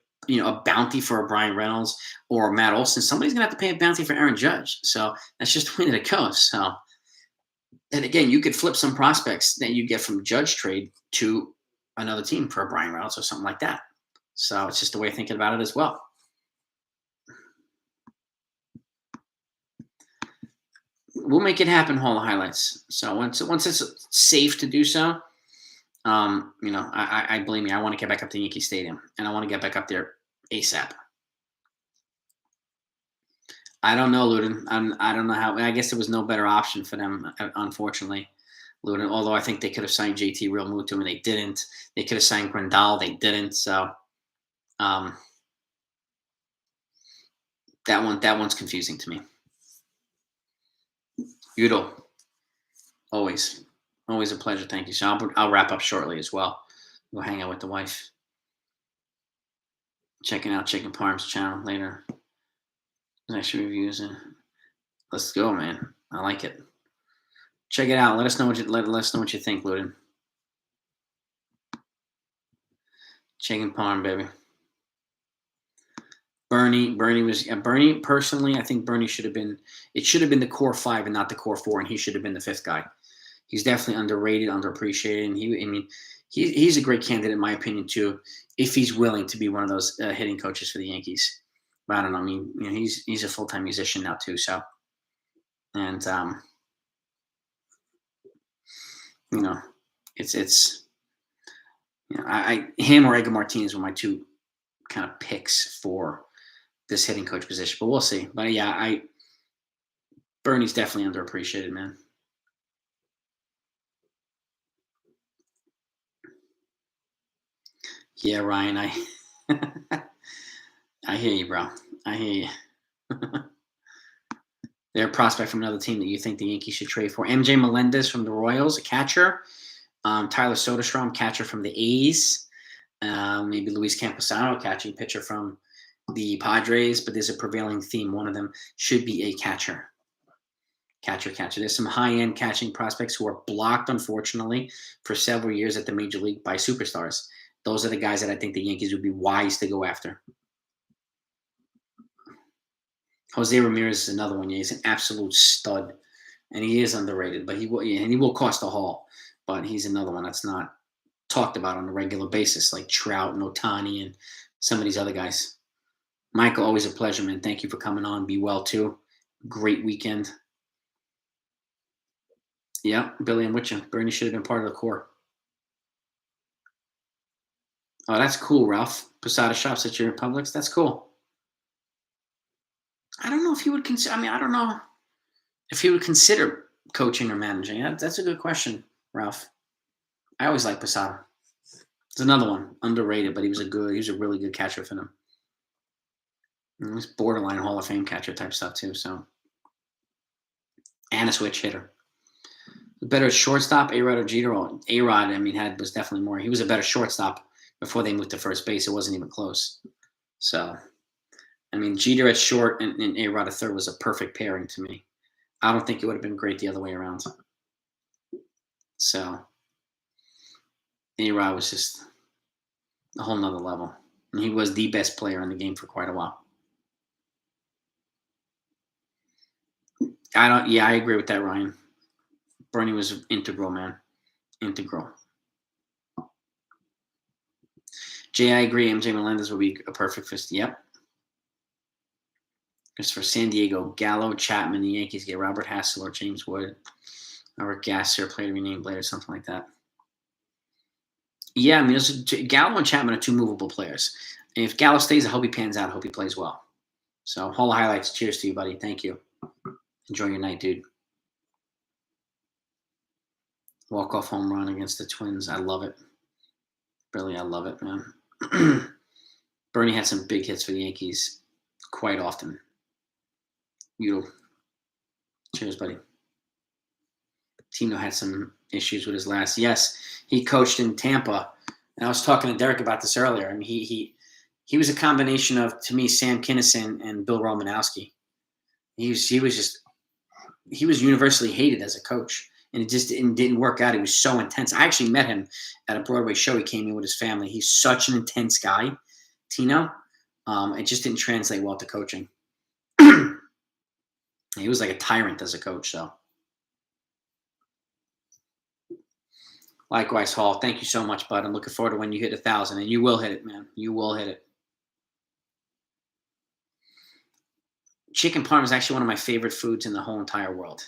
bounty for a Brian Reynolds or Matt Olson, somebody's going to have to pay a bounty for Aaron Judge. So that's just the way that it goes. So, and again, you could flip some prospects that you get from Judge trade to another team for a Brian Reynolds or something like that. So it's just a way of thinking about it as well. We'll make it happen, Hall of Highlights. So once it's safe to do so, I blame me. I want to get back up to Yankee Stadium, and I want to get back up there ASAP. I don't know, Luden. I don't know how. I guess there was no better option for them, unfortunately, Luden. Although I think they could have signed JT Realmuto, and they didn't. They could have signed Grandal, they didn't. So, that one's confusing to me. Udo, always a pleasure. Thank you. So I'll wrap up shortly as well. Go hang out with the wife. Checking out Chicken Parm's channel later. Actually reviews it. Let's go, man. I like it. Check it out. Let us know what you think, Luden. Chicken Parm, baby. Bernie personally, I think Bernie should have been the core 5 and not the core 4, and he should have been the 5th guy. He's definitely underrated, underappreciated, and he's a great candidate in my opinion too, if he's willing to be one of those hitting coaches for the Yankees. But I don't know. He's a full-time musician now too, so and it's him or Edgar Martinez were my 2 kind of picks for this hitting coach position, but we'll see. But yeah, Bernie's definitely underappreciated, man. Yeah, Ryan, I hear you, bro. I hear you. They're a prospect from another team that you think the Yankees should trade for. MJ Melendez from the Royals, a catcher. Tyler Soderstrom, catcher from the A's. Maybe Luis Camposano, catching pitcher from the Padres, but there's a prevailing theme. One of them should be a catcher. Catcher. There's some high-end catching prospects who are blocked, unfortunately, for several years at the major league by superstars. Those are the guys that I think the Yankees would be wise to go after. Jose Ramirez is another one. Yeah, he's an absolute stud, and he is underrated, but he will cost a haul. But he's another one that's not talked about on a regular basis, like Trout and Ohtani and some of these other guys. Michael, always a pleasure, man. Thank you for coming on. Be well, too. Great weekend. Yeah, Billy, I'm with you. Bernie should have been part of the core. Oh, that's cool, Ralph. Posada shops at your Publix. That's cool. I don't know if he would consider. I don't know if he would consider coaching or managing. That's a good question, Ralph. I always like Posada. There's another one, underrated, but he was a really good catcher for them. He was borderline Hall of Fame catcher type stuff too. So, and a switch hitter. Better shortstop, A-Rod or Jeter? A-Rod, was definitely more. He was a better shortstop before they moved to first base. It wasn't even close. So, Jeter at short and A-Rod at third was a perfect pairing to me. I don't think it would have been great the other way around. So, A-Rod was just a whole nother level. And he was the best player in the game for quite a while. I agree with that, Ryan. Bernie was integral, man. Integral. Jay, I agree. MJ Melendez will be a perfect fit. Yep. Because for San Diego, Gallo, Chapman, the Yankees get Robert Hassel or James Wood. Or Gasser, player to be named later, something like that. Yeah, Gallo and Chapman are 2 movable players. And if Gallo stays, I hope he pans out. I hope he plays well. So, whole highlights. Cheers to you, buddy. Thank you. Enjoy your night, dude. Walk-off home run against the Twins. I love it. Really, I love it, man. Bernie had some big hits for the Yankees quite often. Cheers, buddy. Tino had some issues with his last. Yes, he coached in Tampa. And I was talking to Derek about this earlier. I mean, he was a combination of, to me, Sam Kinison and Bill Romanowski. He was universally hated as a coach. And it just didn't work out. He was so intense. I actually met him at a Broadway show. He came in with his family. He's such an intense guy, Tino. It just didn't translate well to coaching. He was like a tyrant as a coach, so. Likewise, Hall. Thank you so much, bud. I'm looking forward to when you hit 1,000, and you will hit it, man. You will hit it. Chicken parm is actually one of my favorite foods in the whole entire world.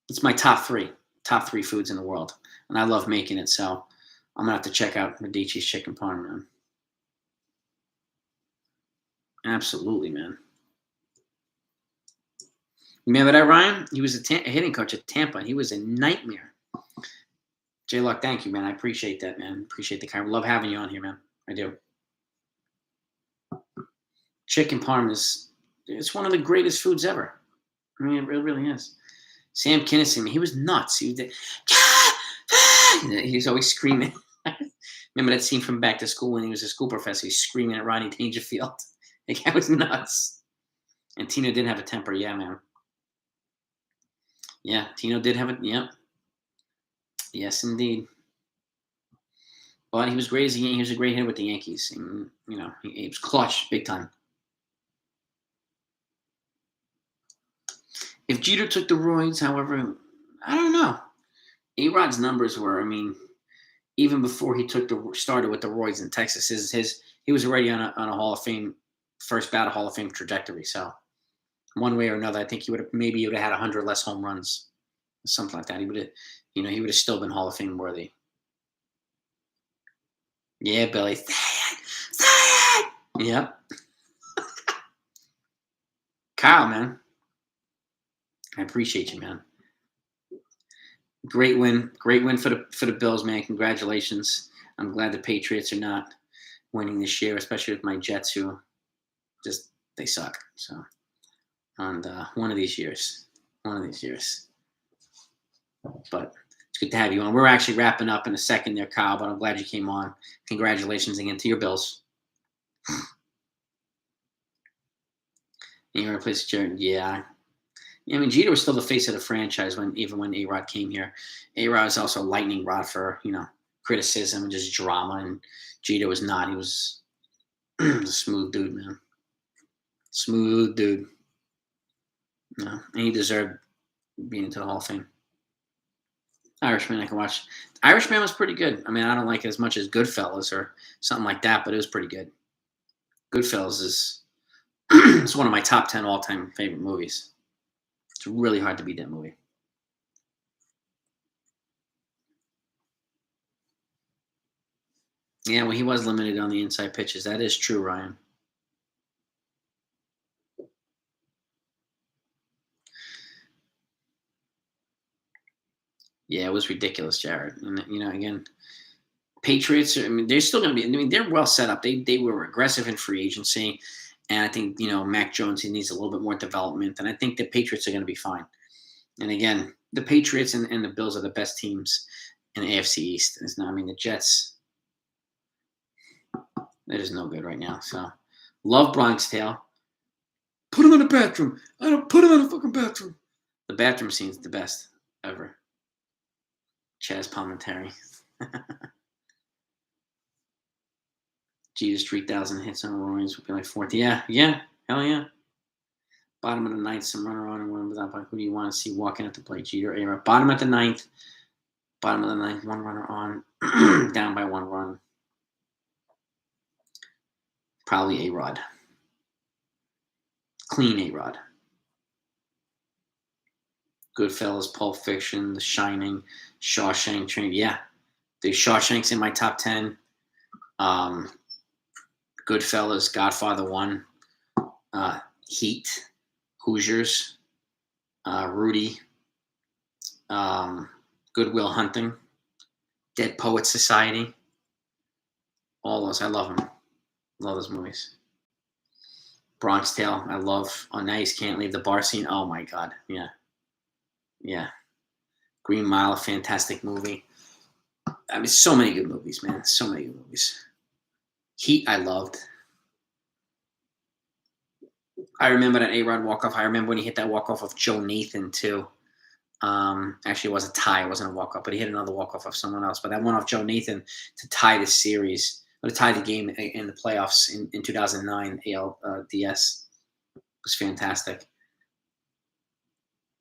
It's my top three foods in the world, and I love making it. So I'm gonna have to check out Medici's chicken parm, man. Absolutely, man. Remember that, Ryan? He was a hitting coach at Tampa, and he was a nightmare. J-Luck, thank you, man. I appreciate that, man. Appreciate the kind. Love having you on here, man. I do. Chicken parm it's one of the greatest foods ever. I mean, it really is. Sam Kinison, he was nuts. He was always screaming. Remember that scene from Back to School when he was a school professor? He's screaming at Rodney Dangerfield. The guy was nuts. And Tino did have a temper. Yeah, man. Yeah, Tino did have it. Yep. Yes, indeed. But he was great he was a great hitter with the Yankees. And, he was clutch big time. If Jeter took the roids, however, I don't know. A-Rod's numbers were, even before he started with the roids in Texas, he was already on a Hall of Fame, first ballot Hall of Fame trajectory. So one way or another, I think he would have had 100 less home runs, something like that. He would have still been Hall of Fame worthy. Yeah, Billy. Say it! Yep. Kyle, man. I appreciate you, man. Great win for the Bills, man. Congratulations. I'm glad the Patriots are not winning this year, especially with my Jets, who they suck. So, and one of these years. But it's good to have you on. We're actually wrapping up in a second there, Kyle, but I'm glad you came on. Congratulations again to your Bills. And you're replacing Jared. Yeah. Jeter was still the face of the franchise even when A-Rod came here. A-Rod was also a lightning rod for, criticism and just drama, and Jeter was not. He was a smooth dude, man. Smooth dude. And he deserved being into the Hall of Fame. Irishman, I can watch. Irishman was pretty good. I don't like it as much as Goodfellas or something like that, but it was pretty good. Goodfellas is it's one of my top 10 all-time favorite movies. It's really hard to beat that movie. Yeah, well, he was limited on the inside pitches. That is true, Ryan. Yeah, it was ridiculous, Jared. And, again, Patriots, they're still going to be, they're well set up. They were aggressive in free agency. And I think, Mac Jones, he needs a little bit more development. And I think the Patriots are going to be fine. And again, the Patriots and the Bills are the best teams in the AFC East. The Jets, that is no good right now. So, love Bronx Tale. Put him in the bathroom. I don't put him in the fucking bathroom. The bathroom scene's the best ever. Chaz Palminteri. Jeter's 3,000 hits on Royals would be like 40. Yeah. Hell yeah. Bottom of the ninth, some runner on and one without. Who do you want to see walking at the plate? Jeter, A-Rod. Bottom of the ninth, one runner on, down by one run. Probably A-Rod. Clean A-Rod. Goodfellas, Pulp Fiction, The Shining, Shawshank Train. Yeah, the Shawshank's in my top 10. Goodfellas, Godfather 1. Heat, Hoosiers, Rudy, Goodwill Hunting, Dead Poet Society. All those. I love them. Love those movies. Bronx Tale. I love. Oh, Now You Can't Leave the Bar Scene. Oh, my God. Yeah. Yeah. Green Mile, a fantastic movie. I mean, so many good movies, man. So many good movies. Heat, I loved. I remember that A-Rod walk-off. I remember when he hit that walk-off of Joe Nathan, too. Actually, it was a tie. It wasn't a walk-off, but he hit another walk-off of someone else. But that one off Joe Nathan to tie the series, or to tie the game in the playoffs in 2009 ALDS was fantastic.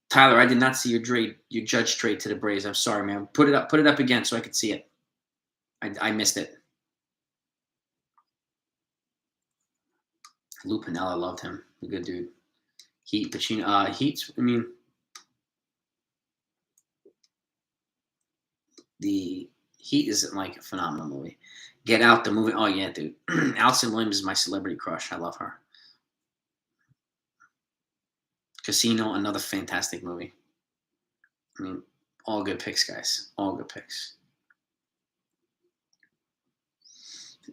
Tyler, I did not see your Judge trade to the Braves. I'm sorry, man. Put it up again so I could see it. I missed it. Lou Piniella, loved him. A good dude. Heat, Pacino. Heat, I mean, the Heat is like a phenomenal movie. Get Out, the movie. Oh, yeah, dude. Allison Williams is my celebrity crush. I love her. Casino, another fantastic movie. I mean, all good picks, guys. All good picks.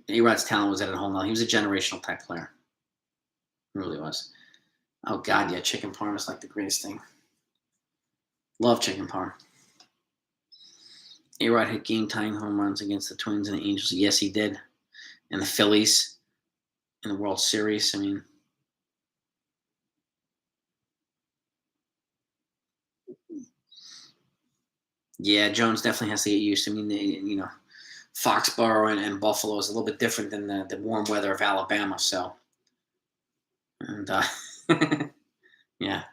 A-Rod's talent was at a whole nother. He was a generational type player. He really was. Oh, God, yeah. Chicken parm is like the greatest thing. Love chicken parm. A-Rod hit game-tying home runs against the Twins and the Angels. Yes, he did. And the Phillies in the World Series. I mean, yeah, Jones definitely has to get used. I mean, Foxborough and Buffalo is a little bit different than the warm weather of Alabama. So, and yeah,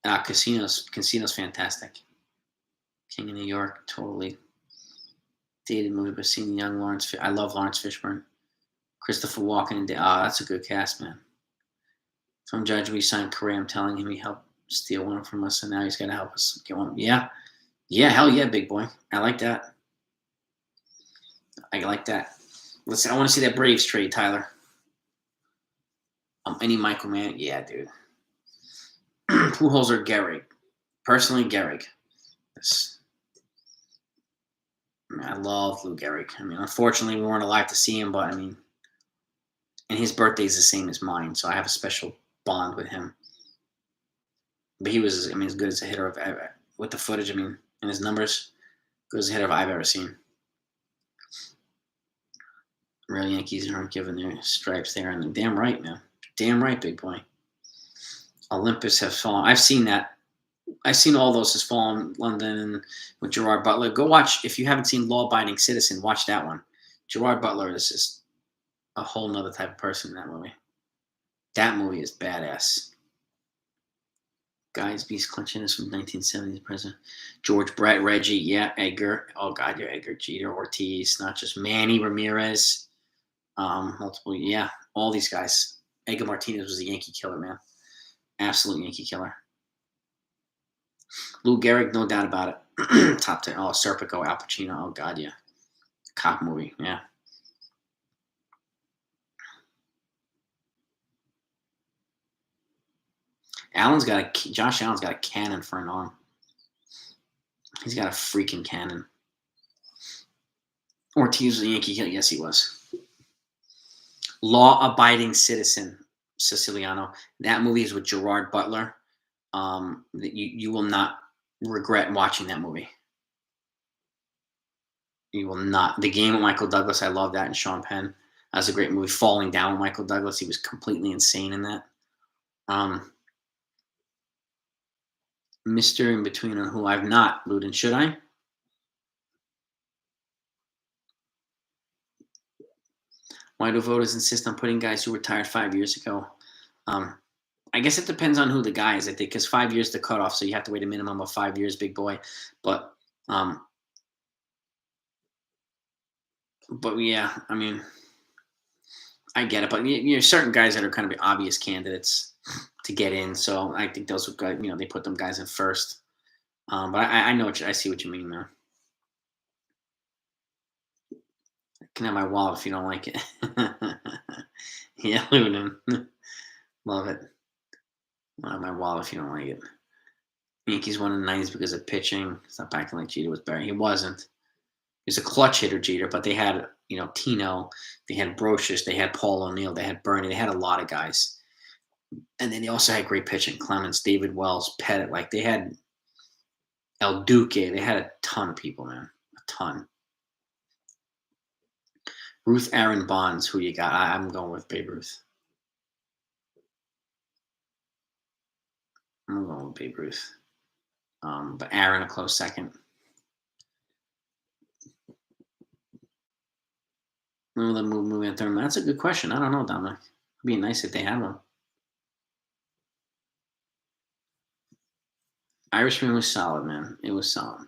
Casino's fantastic. King of New York, totally dated movie, but seeing young Lawrence. I love Lawrence Fishburne, Christopher Walken, and that's a good cast, man. From Judge, we signed Correa. I'm telling him he helped steal one from us, and now he's got to help us get one. Yeah, hell yeah, big boy. I like that. I like that. I want to see that Braves trade, Tyler. Any Michael Mann? Yeah, dude. Pujols or Gehrig? Personally, Gehrig. I love Lou Gehrig. I mean, unfortunately, we weren't alive to see him, but I mean, and his birthday is the same as mine, so I have a special bond with him. But he was, I mean, as good as a hitter of ever. With the footage, I mean, and his numbers, good as a hitter I've ever seen. Real Yankees aren't given their stripes there, and damn right, man. Damn right, big boy. Olympus has fallen. I've seen that. I've seen all those has fallen. London and with Gerard Butler. Go watch, if you haven't seen Law Abiding Citizen, watch that one. Gerard Butler is just a whole nother type of person in that movie. That movie is badass. Guys, Beast Clinton is from 1970s present. George Brett, Reggie, yeah, Edgar. Oh, God, you're Edgar, Jeter, Ortiz, not just Manny Ramirez. Multiple, yeah, all these guys. Edgar Martinez was a Yankee killer, man. Absolute Yankee killer. Lou Gehrig, no doubt about it. Top 10. Oh, Serpico, Al Pacino. Oh, God, yeah. Cop movie, yeah. Josh Allen's got a cannon for an arm. He's got a freaking cannon. Ortiz was a Yankee killer. Yes, he was. Law-Abiding Citizen, Siciliano. That movie is with Gerard Butler. You will not regret watching that movie. You will not. The Game with Michael Douglas, I love that, and Sean Penn. That was a great movie. Falling Down with Michael Douglas, he was completely insane in that. Mr. In Between on who I've not, Luden. Should I? Why do voters insist on putting guys who retired 5 years ago? I guess it depends on who the guy is, I think, because 5 years is the cutoff, so you have to wait a minimum of 5 years, big boy. But yeah, I mean, I get it. But certain guys that are kind of obvious candidates to get in, so I think those would go. They put them guys in first. But I know I see what you mean, man. Can have my wallet if you don't like it. Yeah, Lunan. Love it. Can have my wallet if you don't like it. Yankees won in the 90s because of pitching. Stop acting like Jeter was better. He wasn't. He was a clutch hitter, Jeter, but they had, Tino, they had Brocious, they had Paul O'Neill, they had Bernie, they had a lot of guys. And then they also had great pitching. Clemens, David Wells, Pettit. Like, they had El Duque. They had a ton of people, man. A ton. Ruth Aaron Bonds, who you got? I'm going with Babe Ruth. I'm going with Babe Ruth. But Aaron a close second. Will they move in third? That's a good question. I don't know, Dominic. It'd be nice if they had one. Irishman was solid, man. It was solid.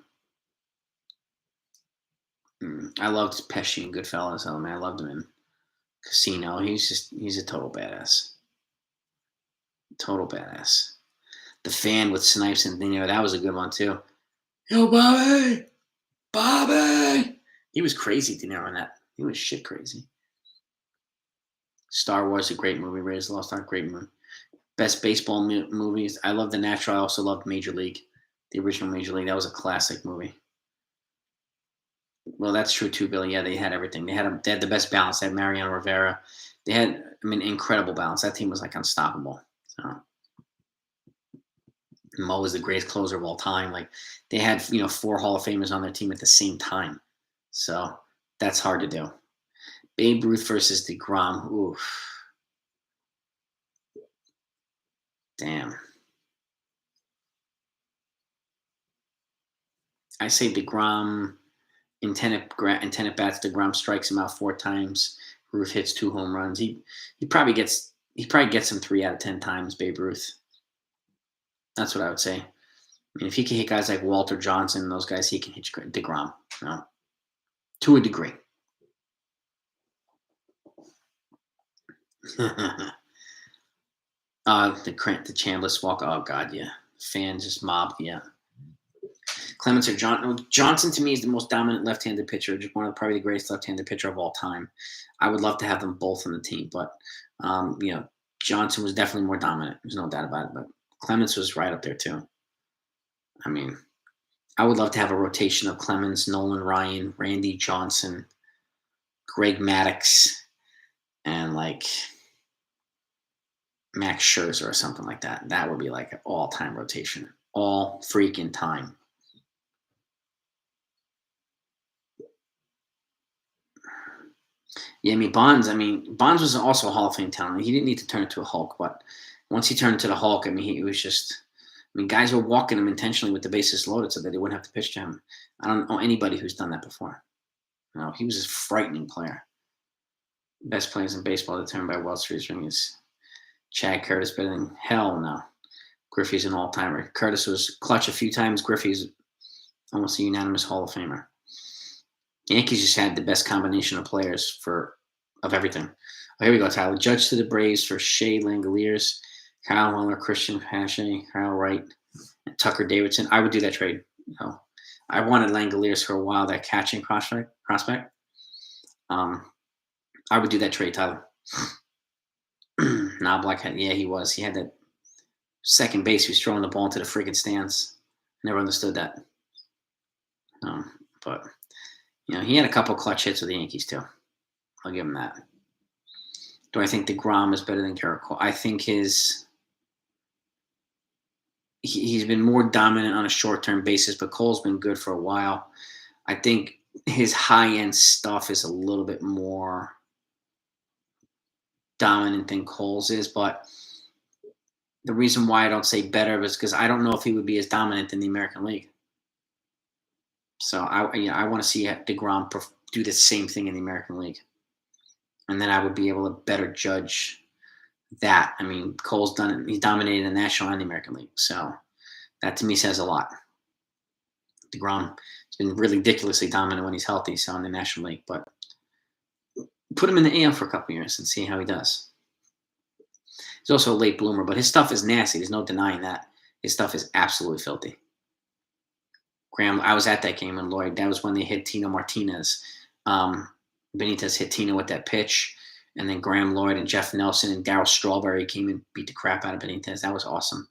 I loved Pesci and Goodfellas. Oh man, I loved him in Casino. He's a total badass. Total badass. The Fan with Snipes and De Niro, that was a good one too. Yo, Bobby! Bobby! He was crazy, De Niro, in that. He was shit crazy. Star Wars, a great movie. Raiders of the Lost Ark, great movie. Best baseball movies. I love The Natural. I also loved Major League. The original Major League. That was a classic movie. Well, that's true too, Billy. Yeah, they had everything. They had the best balance. They had Mariano Rivera. They had, incredible balance. That team was like unstoppable. So Mo was the greatest closer of all time. Like, they had, 4 Hall of Famers on their team at the same time. So that's hard to do. Babe Ruth versus DeGrom. Oof. Damn. I say DeGrom in 10 at bats. DeGrom strikes him out 4 times. Ruth hits 2 home runs. He probably gets him 3 out of 10 times. Babe Ruth. That's what I would say. If he can hit guys like Walter Johnson and those guys, he can hit DeGrom. To a degree. The Chambliss walk. Oh God, yeah. Fans just mobbed. Yeah. Clemens or Johnson to me is the most dominant left-handed pitcher. Just probably the greatest left-handed pitcher of all time. I would love to have them both on the team, but Johnson was definitely more dominant. There's no doubt about it. But Clemens was right up there too. I would love to have a rotation of Clemens, Nolan Ryan, Randy Johnson, Greg Maddux, and like Max Scherzer or something like that. That would be like an all-time rotation. All freaking time. Yeah, Bonds was also a Hall of Fame talent. He didn't need to turn into a Hulk, but once he turned into the Hulk, he was just, guys were walking him intentionally with the bases loaded so that they wouldn't have to pitch to him. I don't know anybody who's done that before. He was a frightening player. Best players in baseball determined by World Series rings. Chad Curtis better than hell no. Griffey's an all-timer. Curtis was clutch a few times. Griffey's almost a unanimous Hall of Famer. Yankees just had the best combination of players of everything. Oh, here we go, Tyler. Judge to the Braves for Shea Langoliers, Kyle Muller, Christian Pache, Kyle Wright, and Tucker Davidson. I would do that trade. I wanted Langoliers for a while, that catching prospect. I would do that trade, Tyler. Blackhead. Yeah, he was. He had that second base. He was throwing the ball into the freaking stands. Never understood that. But he had a couple clutch hits with the Yankees too. I'll give him that. Do I think DeGrom is better than Garrett Cole? I think he's been more dominant on a short-term basis, but Cole's been good for a while. I think his high-end stuff is a little bit more dominant than Cole's is, but the reason why I don't say better is because I don't know if he would be as dominant in the American League. So I want to see DeGrom do the same thing in the American League, and then I would be able to better judge that. Cole's done it; he's dominated the National and the American League, so that to me says a lot. DeGrom has been ridiculously dominant when he's healthy, so in the National League, but put him in the AL for a couple years and see how he does. He's also a late bloomer, but his stuff is nasty. There's no denying that. His stuff is absolutely filthy. Graham, I was at that game in Lloyd. That was when they hit Tino Martinez. Benitez hit Tina with that pitch, and then Graham Lloyd and Jeff Nelson and Darryl Strawberry came and beat the crap out of Benitez. That was awesome.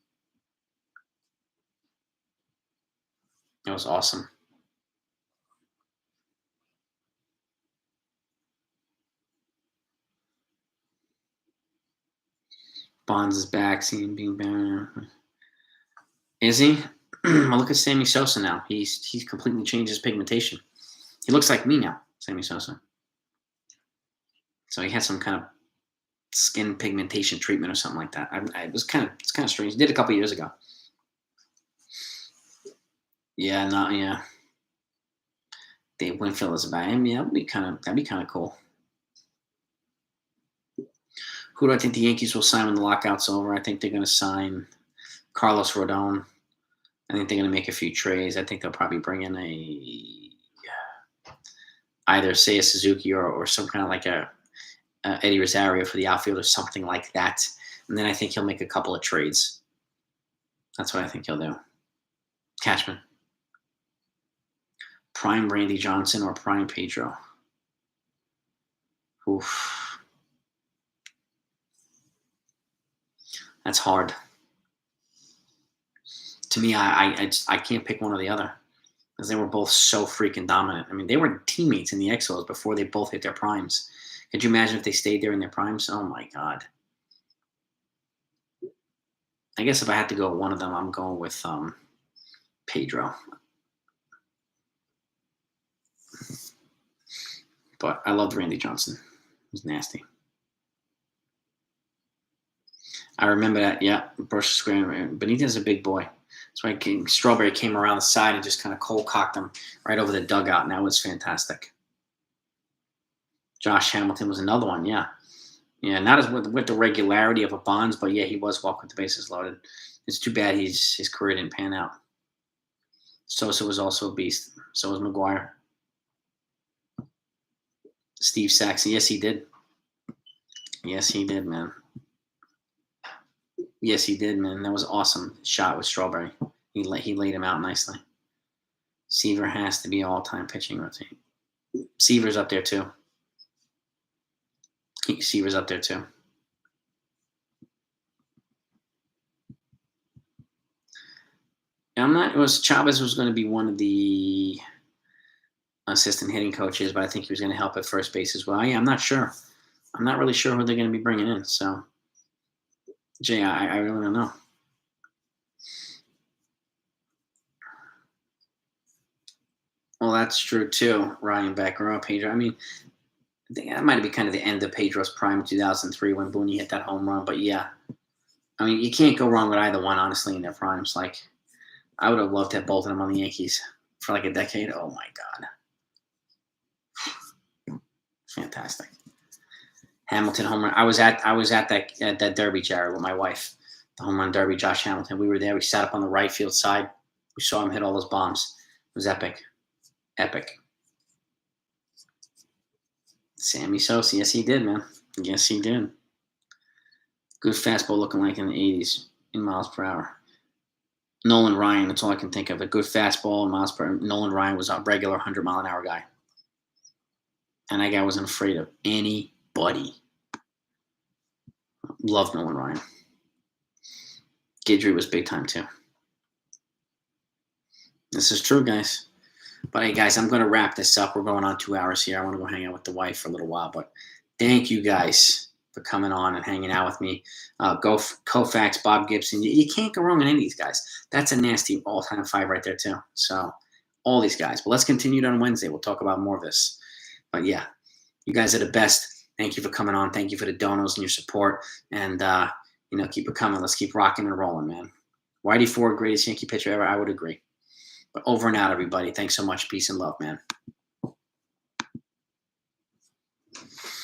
That was awesome. Bonds is back, seeing being better. Is he? Well, look at Sammy Sosa now. He's completely changed his pigmentation. He looks like me now, Sammy Sosa. So he had some kind of skin pigmentation treatment or something like that. It's kind of strange. He did a couple years ago. Yeah, yeah. Dave Winfield is about him. Yeah, that'd be kind of cool. Who do I think the Yankees will sign when the lockout's over? I think they're going to sign Carlos Rodon. I think they're going to make a few trades. I think they'll probably bring in either Seiya Suzuki or some kind of like a Eddie Rosario for the outfield or something like that. And then I think he'll make a couple of trades. That's what I think he'll do. Cashman. Prime Randy Johnson or prime Pedro? Oof. That's hard. To me, I can't pick one or the other because they were both so freaking dominant. I mean, they were teammates in the Expos before they both hit their primes. Could you imagine if they stayed there in their primes? Oh, my God. I guess if I had to go with one of them, I'm going with Pedro. But I loved Randy Johnson. He was nasty. I remember that, yeah. Bush Square. Benitez is a big boy. That's why Strawberry came around the side and just kind of cold cocked him right over the dugout, and that was fantastic. Josh Hamilton was another one, yeah. Yeah, not as with the regularity of a Bonds, but yeah, he was walking with the bases loaded. It's too bad his career didn't pan out. Sosa was also a beast. So was McGuire. Steve Saxon, yes, he did. Yes, he did, man. Yes, he did, man. That was awesome. Shot with Strawberry. He laid him out nicely. Seaver has to be all-time pitching routine. Seaver's up there too. Seaver's up there too. Chavez was going to be one of the assistant hitting coaches, but I think he was going to help at first base as well. Yeah, I'm not sure. I'm not really sure who they're going to be bringing in. So, Jay, I really don't know. Well, that's true too. Ryan Becker or Pedro. I mean, I think that might be kind of the end of Pedro's prime in 2003 when Booney hit that home run. But yeah, I mean, you can't go wrong with either one, honestly, in their primes. Like, I would have loved to have both of them on the Yankees for like a decade. Oh my God, fantastic! Hamilton home run. I was at that derby, Jared, with my wife. The home run derby, Josh Hamilton. We were there. We sat up on the right field side. We saw him hit all those bombs. It was epic. Epic. Sammy Sosa. Yes, he did, man. Yes, he did. Good fastball looking like in the 80s in miles per hour. Nolan Ryan, that's all I can think of. A good fastball in miles per hour. Nolan Ryan was a regular 100-mile-an-hour guy. And that guy wasn't afraid of anybody. Loved Nolan Ryan. Guidry was big time, too. This is true, guys. But hey, guys, I'm going to wrap this up. We're going on 2 hours here. I want to go hang out with the wife for a little while. But thank you guys for coming on and hanging out with me. Koufax, Bob Gibson. You can't go wrong with any of these guys. That's a nasty all-time 5 right there, too. So all these guys. But let's continue it on Wednesday. We'll talk about more of this. But, yeah, you guys are the best. Thank you for coming on. Thank you for the donos and your support. And, keep it coming. Let's keep rocking and rolling, man. Whitey Ford, greatest Yankee pitcher ever. I would agree. But over and out, everybody. Thanks so much. Peace and love, man.